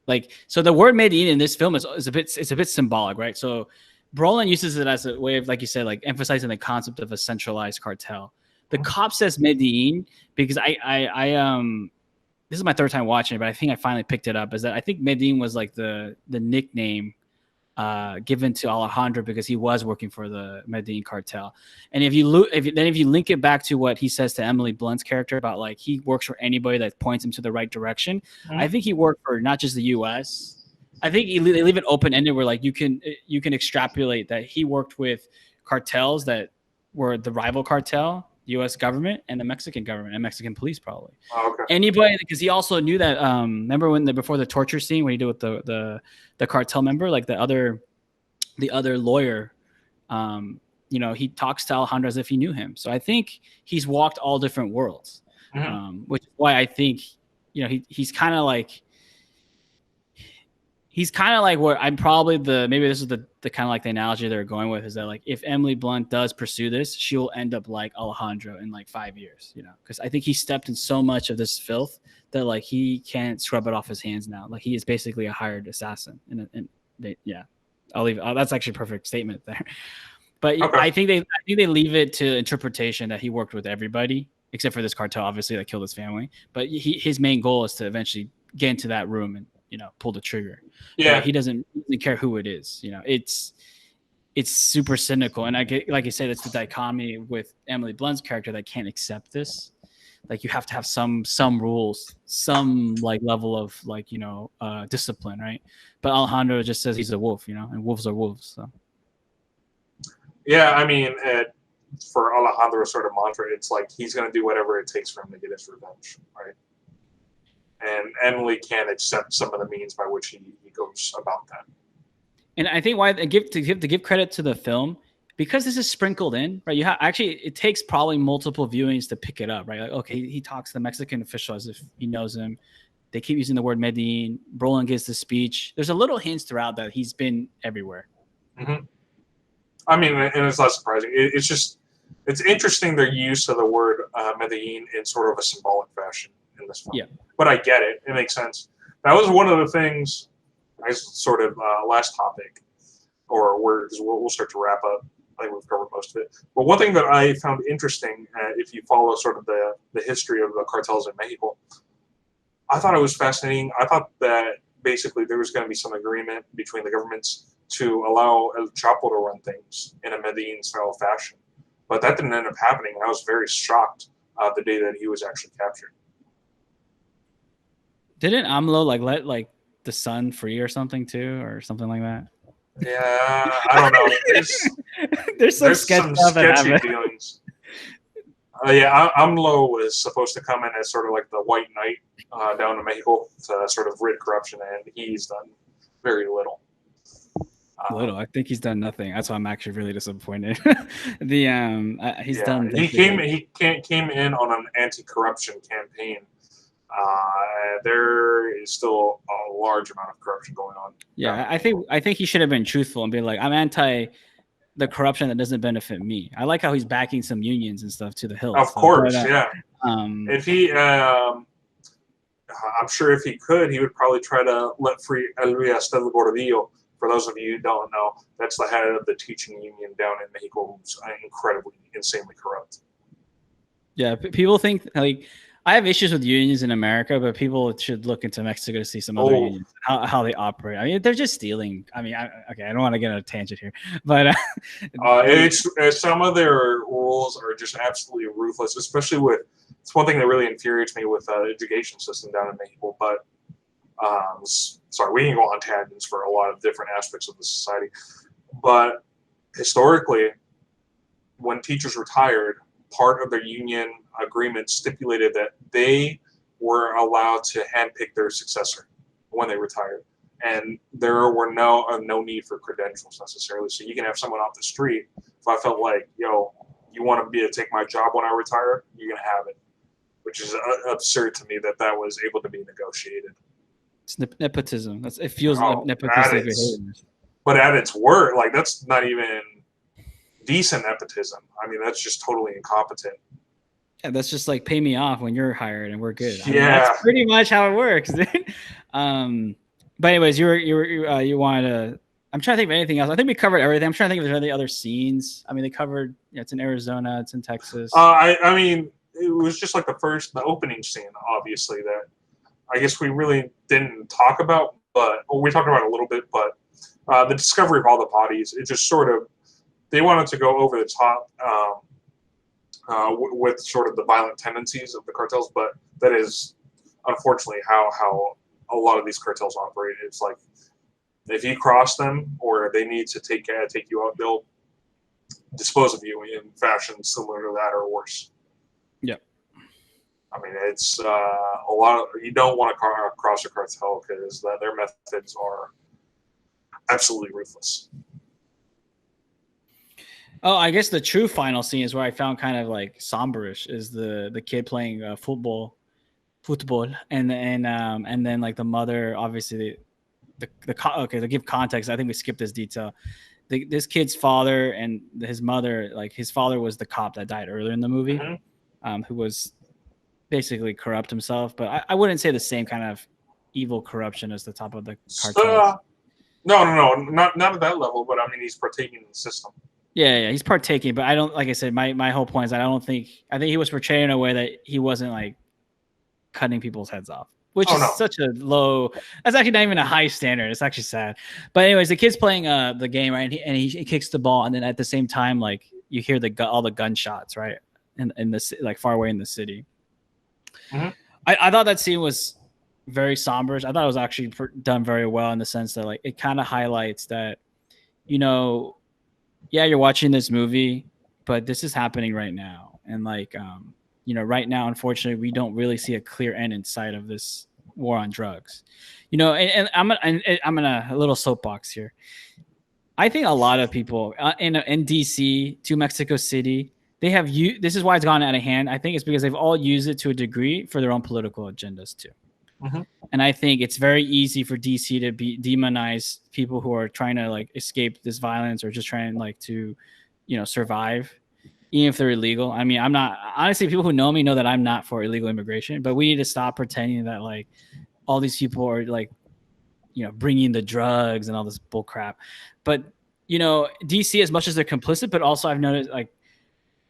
like, so the word Medellin in this film is a bit symbolic, right? So Brolin uses it as a way of, like you said, like emphasizing the concept of a centralized cartel. The cop says Medellin because this is my third time watching it, but I think I finally picked it up. Is that I think Medellin was like the nickname given to Alejandro because he was working for the Medellin cartel. And if you link it back to what he says to Emily Blunt's character about like he works for anybody that points him to the right direction, I think he worked for not just the U.S. I think they leave it open ended where like you can extrapolate that he worked with cartels that were the rival cartel, U.S. government, and the Mexican government and Mexican police probably. Oh, okay. Anybody, because he also knew that. Remember when before the torture scene when he did with the cartel member, like the other lawyer, he talks to Alejandro as if he knew him. So I think he's walked all different worlds, which is why I think he's kind of like. He's kind of like where I'm probably maybe this is the kind of like the analogy they're going with is that like if Emily Blunt does pursue this, she will end up like Alejandro in like 5 years, because I think he stepped in so much of this filth that like he can't scrub it off his hands now. Like he is basically a hired assassin. I'll leave. That's actually a perfect statement there. But okay. I think they leave it to interpretation that he worked with everybody except for this cartel, obviously that killed his family. But his main goal is to eventually get into that room and pull the trigger. Yeah, but he doesn't really care who it is. It's super cynical, and like I said, it's the dichotomy with Emily Blunt's character that can't accept this. Like you have to have some rules, some like level of like discipline, right? But Alejandro just says he's a wolf, and wolves are wolves. So yeah, I mean, for Alejandro's sort of mantra, it's like he's going to do whatever it takes for him to get his revenge, right? And Emily can't accept some of the means by which he goes about that. And I think why to give credit to the film, because this is sprinkled in, right? It takes probably multiple viewings to pick it up, right? Like, okay, he talks to the Mexican official as if he knows him. They keep using the word Medellin. Brolin gives the speech. There's a little hints throughout that he's been everywhere. Mm-hmm. I mean, and it's not surprising. It's interesting their use of the word Medellin in sort of a symbolic fashion in this film. Yeah. But I get it. It makes sense. That was one of the things, I sort of last topic, or we'll start to wrap up. I think we've covered most of it. But one thing that I found interesting, if you follow sort of the history of the cartels in Mexico, I thought it was fascinating. I thought that basically there was going to be some agreement between the governments to allow El Chapo to run things in a Medellin-style fashion. But that didn't end up happening, and I was very shocked the day that he was actually captured. Didn't AMLO let the son free or something too, or something like that? Yeah, I don't know. There's some sketchy dealings. Yeah, AMLO was supposed to come in as sort of like the white knight down to Mexico to sort of rid corruption, and he's done very little. I think he's done nothing. That's why I'm actually really disappointed. He's done. He came in on an anti-corruption campaign. There is still a large amount of corruption going on. Yeah, I think he should have been truthful and be like, I'm anti the corruption that doesn't benefit me. I like how he's backing some unions and stuff to the hill. Of course, yeah. If he, I'm sure if he could, he would probably try to let free Luis del Gordillo. For those of you who don't know, that's the head of the teaching union down in Mexico, who's incredibly, insanely corrupt. Yeah, people think like I have issues with unions in America, but people should look into Mexico to see some other unions, how they operate. I mean, they're just stealing. I mean, I don't want to get on a tangent here, but some of their rules are just absolutely ruthless, especially with it's one thing that really infuriates me with the education system down in Maple. But sorry, we can go on tangents for a lot of different aspects of the society. But historically, when teachers retired, part of their union agreement stipulated that they were allowed to handpick their successor when they retired, and there were no need for credentials necessarily. So you can have someone off the street. If I felt like, yo, you want to be to take my job when I retire, you're gonna have it, which is absurd to me that was able to be negotiated. It's nepotism. It feels nepotistic behavior. But at its worst, like that's not even decent nepotism. I mean, that's just totally incompetent. Yeah, that's just like pay me off when you're hired and we're good. I mean, that's pretty much how it works. But anyways, you wanted to. I'm trying to think of anything else. I think we covered everything. I'm trying to think if there's any other scenes. I mean, they covered. It's in Arizona. It's in Texas. I mean, it was just like the opening scene, obviously, that I guess we really didn't talk about, but we talked about it a little bit. But the discovery of all the bodies, it just sort of they wanted to go over the top with sort of the violent tendencies of the cartels, but that is unfortunately how a lot of these cartels operate. It's like if you cross them or they need to take you out, they'll dispose of you in fashion similar to that or worse. Yep. I mean, it's a lot of you don't want to cross a cartel because their methods are absolutely ruthless. Oh, I guess the true final scene is where I found kind of like somberish is the kid playing football, and then like the mother, obviously okay, to give context, I think we skipped this detail. This kid's father and his mother, like his father was the cop that died earlier in the movie, who was basically corrupt himself, but I wouldn't say the same kind of evil corruption as the top of the cartel. No, not at that level, but I mean he's partaking in the system. Yeah, he's partaking, but I don't, like I said, my whole point is that I think he was portrayed in a way that he wasn't like cutting people's heads off, which is such a low, that's actually not even a high standard. It's actually sad. But anyways, the kid's playing the game, right? And he kicks the ball, and then at the same time, like you hear all the gunshots, right? In the like far away in the city. Mm-hmm. I thought that scene was very somber. I thought it was actually done very well in the sense that like it kind of highlights that, yeah, you're watching this movie, but this is happening right now. And like, right now, unfortunately, we don't really see a clear end in sight of this war on drugs, and I'm a little soapbox here. I think a lot of people in DC to Mexico City, they have this is why it's gone out of hand. I think it's because they've all used it to a degree for their own political agendas too. Mm-hmm. And I think it's very easy for DC to demonize people who are trying to like escape this violence or just trying like to, survive, even if they're illegal. I mean, I'm not, honestly, people who know me know that I'm not for illegal immigration, but we need to stop pretending that like all these people are like, bringing the drugs and all this bull crap. But, DC, as much as they're complicit, but also I've noticed like,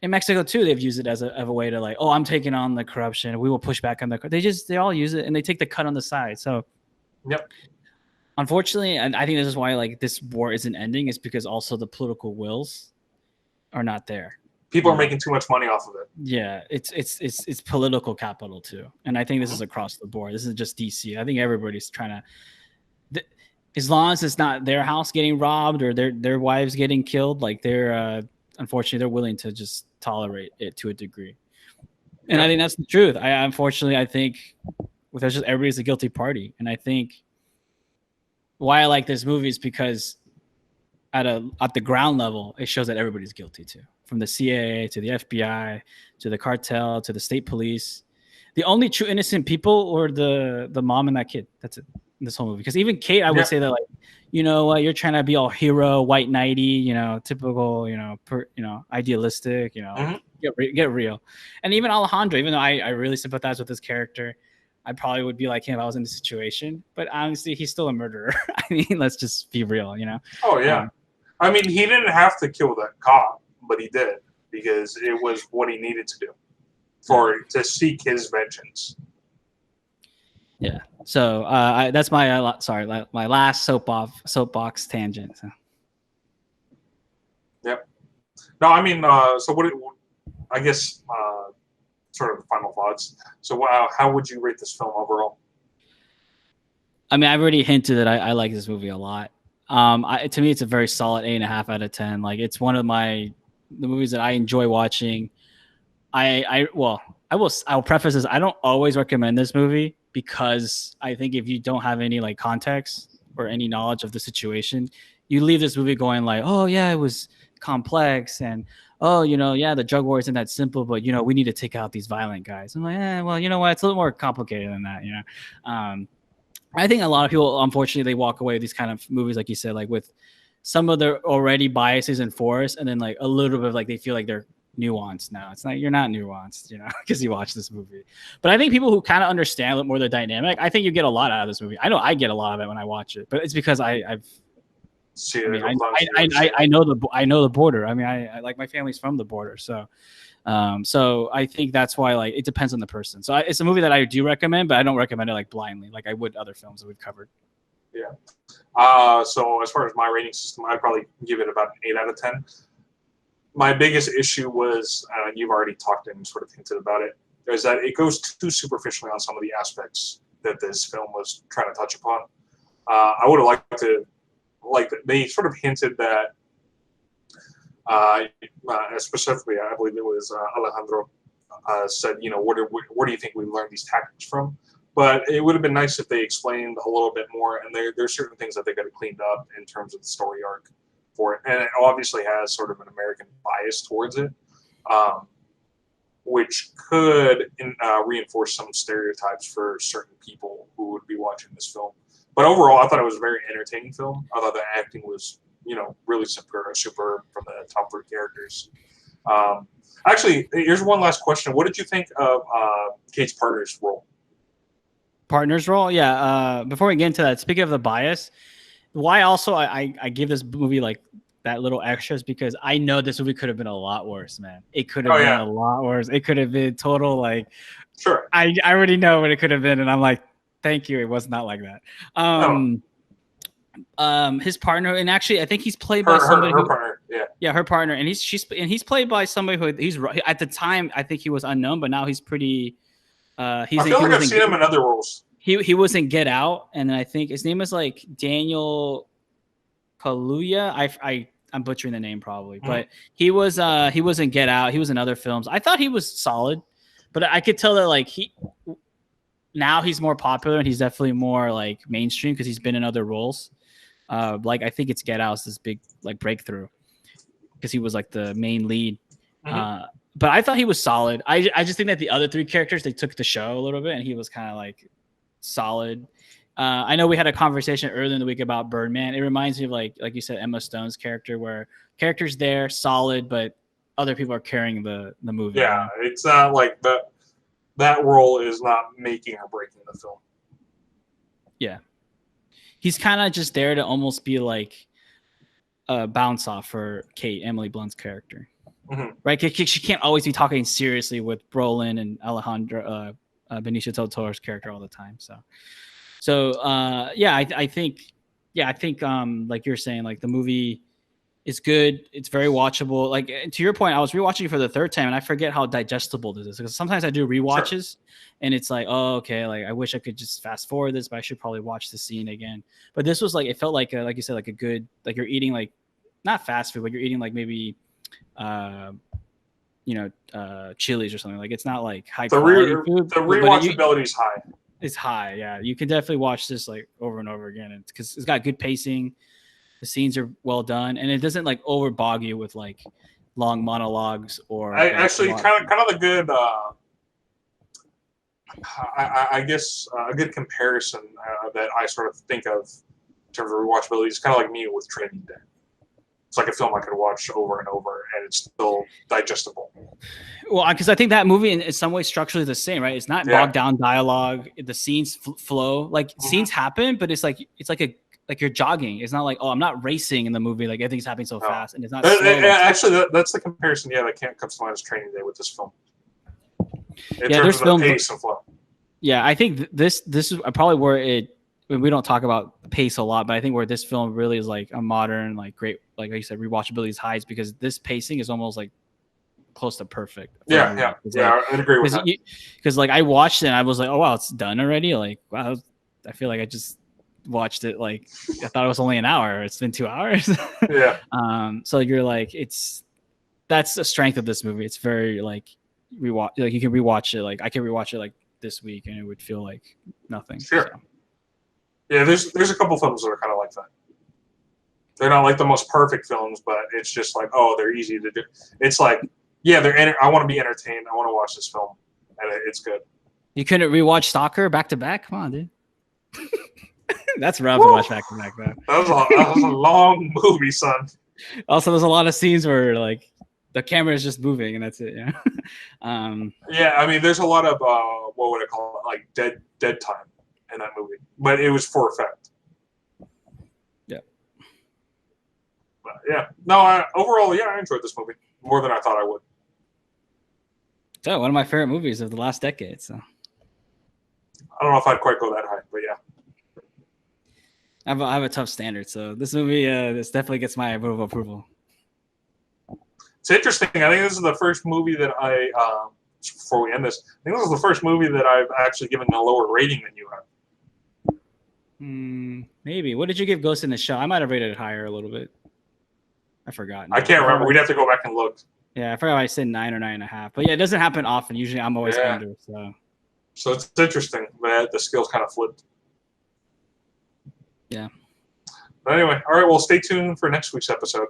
in Mexico too, they've used it as a way to like, oh, I'm taking on the corruption. We will push back on they all use it and they take the cut on the side. So, yep. Unfortunately, and I think this is why like this war isn't ending, is because also the political wills are not there. People are making too much money off of it. Yeah, it's political capital too, and I think this is across the board. This isn't just DC. I think everybody's trying to, as long as it's not their house getting robbed or their wives getting killed, like unfortunately, they're willing to just tolerate it to a degree. And I think that's the truth. I think there's just everybody's a guilty party. And I think why I like this movie is because at the ground level, it shows that everybody's guilty too. From the CIA to the FBI to the cartel to the state police. The only true innocent people were the mom and that kid. That's it. In this whole movie. Because even Kate, I would say that like, you're trying to be all hero, white knighty, typical, idealistic, get real. And even Alejandro, even though I really sympathize with this character, I probably would be like him if I was in the situation. But honestly, he's still a murderer. I mean, let's just be real, Oh, yeah. I mean, he didn't have to kill that cop, but he did because it was what he needed to do to seek his vengeance. Yeah. So that's my my last soapbox tangent. So. Yep. No, I mean, so what? I guess sort of final thoughts. So, how would you rate this film overall? I mean, I've already hinted that I like this movie a lot. To me, it's a very solid 8.5 out of 10. Like, it's one of the movies that I enjoy watching. Well, I'll preface this. I don't always recommend this movie because I think if you don't have any like context or any knowledge of the situation, you leave this movie going like, oh yeah, it was complex, and oh, yeah, the drug war isn't that simple, but we need to take out these violent guys. I'm like, well, you know what? It's a little more complicated than that, I think a lot of people, unfortunately, they walk away with these kind of movies, like you said, like with some of their already biases enforced, and then like a little bit of like they feel like they're nuanced now. It's like you're not nuanced, because you watch this movie. But I think people who kind of understand a little more the dynamic, I think you get a lot out of this movie. I know I get a lot of it when I watch it, but it's because I've See, I mean, I know the border. I mean, I like my family's from the border, so I think that's why like it depends on the person. So it's a movie that I do recommend, but I don't recommend it like blindly, like I would other films that we've covered. Yeah. So as far as my rating system, I'd probably give it about an 8 out of 10. My biggest issue was, you've already talked and sort of hinted about it, is that it goes too superficially on some of the aspects that this film was trying to touch upon. I would have liked to, like, they sort of hinted that, specifically, I believe it was Alejandro said, where do you think we learned these tactics from? But it would have been nice if they explained a little bit more, and there's certain things that they could have cleaned up in terms of the story arc for it. And it obviously has sort of an American bias towards it, which could reinforce some stereotypes for certain people who would be watching this film. But overall, I thought it was a very entertaining film. I thought the acting was, really superb from the top three characters. Actually, here's one last question. What did you think of Kate's partner's role? Partner's role? Yeah. Before we get into that, speaking of the bias, why also I give this movie like that little extra is because I know this movie could have been a lot worse, man. It could have been a lot worse. It could have been total like, sure. I already know what it could have been, and I'm like, thank you. It was not like that. His partner, and actually, I think he's played by somebody. Her partner, yeah, her partner, and he's played by somebody who he's at the time I think he was unknown, but now he's pretty. I feel like I've seen him in other roles. He was in Get Out, and I think his name is like Daniel Kaluuya. I'm butchering the name probably, but he was in Get Out. He was in other films. I thought he was solid, but I could tell that like now he's more popular and he's definitely more like mainstream because he's been in other roles. Like I think it's Get Out's this big like breakthrough because he was like the main lead. But I thought he was solid. I just think that the other three characters, they took the show a little bit, and he was kind of like solid. I know we had a conversation earlier in the week about Birdman. It reminds me of like you said, Emma Stone's character, where characters there solid, but other people are carrying the movie. Yeah, it's not like that role is not making or breaking the film. Yeah, he's kind of just there to almost be like a bounce off for Emily Blunt's character. Right, she can't always be talking seriously with Brolin and Alejandro, Benicio del Toro's character all the time. So I think like you're saying, like the movie is good. It's very watchable. Like to your point, I was rewatching it for the third time, and I forget how digestible this is because sometimes I do rewatches, and it's like, oh, okay, like I wish I could just fast forward this, but I should probably watch the scene again. But this was like it felt like you said, like a good, like you're eating like not fast food, but you're eating like maybe. Chili's or something. Like it's not like high quality food. The rewatchability is high. It's high, yeah. You can definitely watch this like over and over again, because it's got good pacing. The scenes are well done, and it doesn't like overbog you with like long monologues or. Actually, kind of the good. I guess a good comparison that I sort of think of in terms of rewatchability is kind of like me with Training Day. It's like a film I could watch over and over, and it's still digestible. Well, because I think that movie in some ways structurally is the same, right? It's not bogged down dialogue. The scenes flow. Like scenes happen, but it's like you're jogging. It's not like, oh, I'm not racing in the movie. Like everything's happening so fast, and it's not. Actually, that's the comparison. Yeah, that comes to mind as Training Day with this film. In terms of the pace and flow. Yeah, I think this is probably where it. We don't talk about pace a lot, but I think where this film really is like a modern, like great, like you said, rewatchability is high, is because this pacing is almost like close to perfect. Yeah. I'd agree with that. Because like I watched it and I was like, oh wow, it's done already. Like wow, I feel like I just watched it. Like I thought it was only an hour. It's been 2 hours. Yeah. So you're like, that's the strength of this movie. It's very like rewatch. Like you can rewatch it. Like I can rewatch it like this week and it would feel like nothing. Sure. So. Yeah, there's a couple films that are kind of like that. They're not like the most perfect films, but it's just like, oh, they're easy to do. It's like, yeah, I want to be entertained. I want to watch this film, and it's good. You couldn't rewatch Stalker back to back? Come on, dude. That's rough to watch back to back, though. That was a long movie, son. Also, there's a lot of scenes where like the camera is just moving and that's it. Yeah. Yeah, I mean, there's a lot of what would I call it, like dead time in that movie, but it was for effect. Yeah. But yeah, no. Overall, yeah, I enjoyed this movie more than I thought I would. So one of my favorite movies of the last decade. So I don't know if I'd quite go that high, but yeah. I have a tough standard, so this movie this definitely gets my vote of approval. It's interesting. I think this is the first movie that before we end this, I think this is the first movie that I've actually given a lower rating than you have. Maybe. What did you give Ghost in the Shell? I might have rated it higher a little bit. I forgot. I can't remember. We'd have to go back and look. Yeah, I forgot I said 9 or 9.5. But yeah, it doesn't happen often. Usually I'm always under. So it's interesting that the skills kind of flipped. Yeah. But anyway, all right. Well, stay tuned for next week's episode.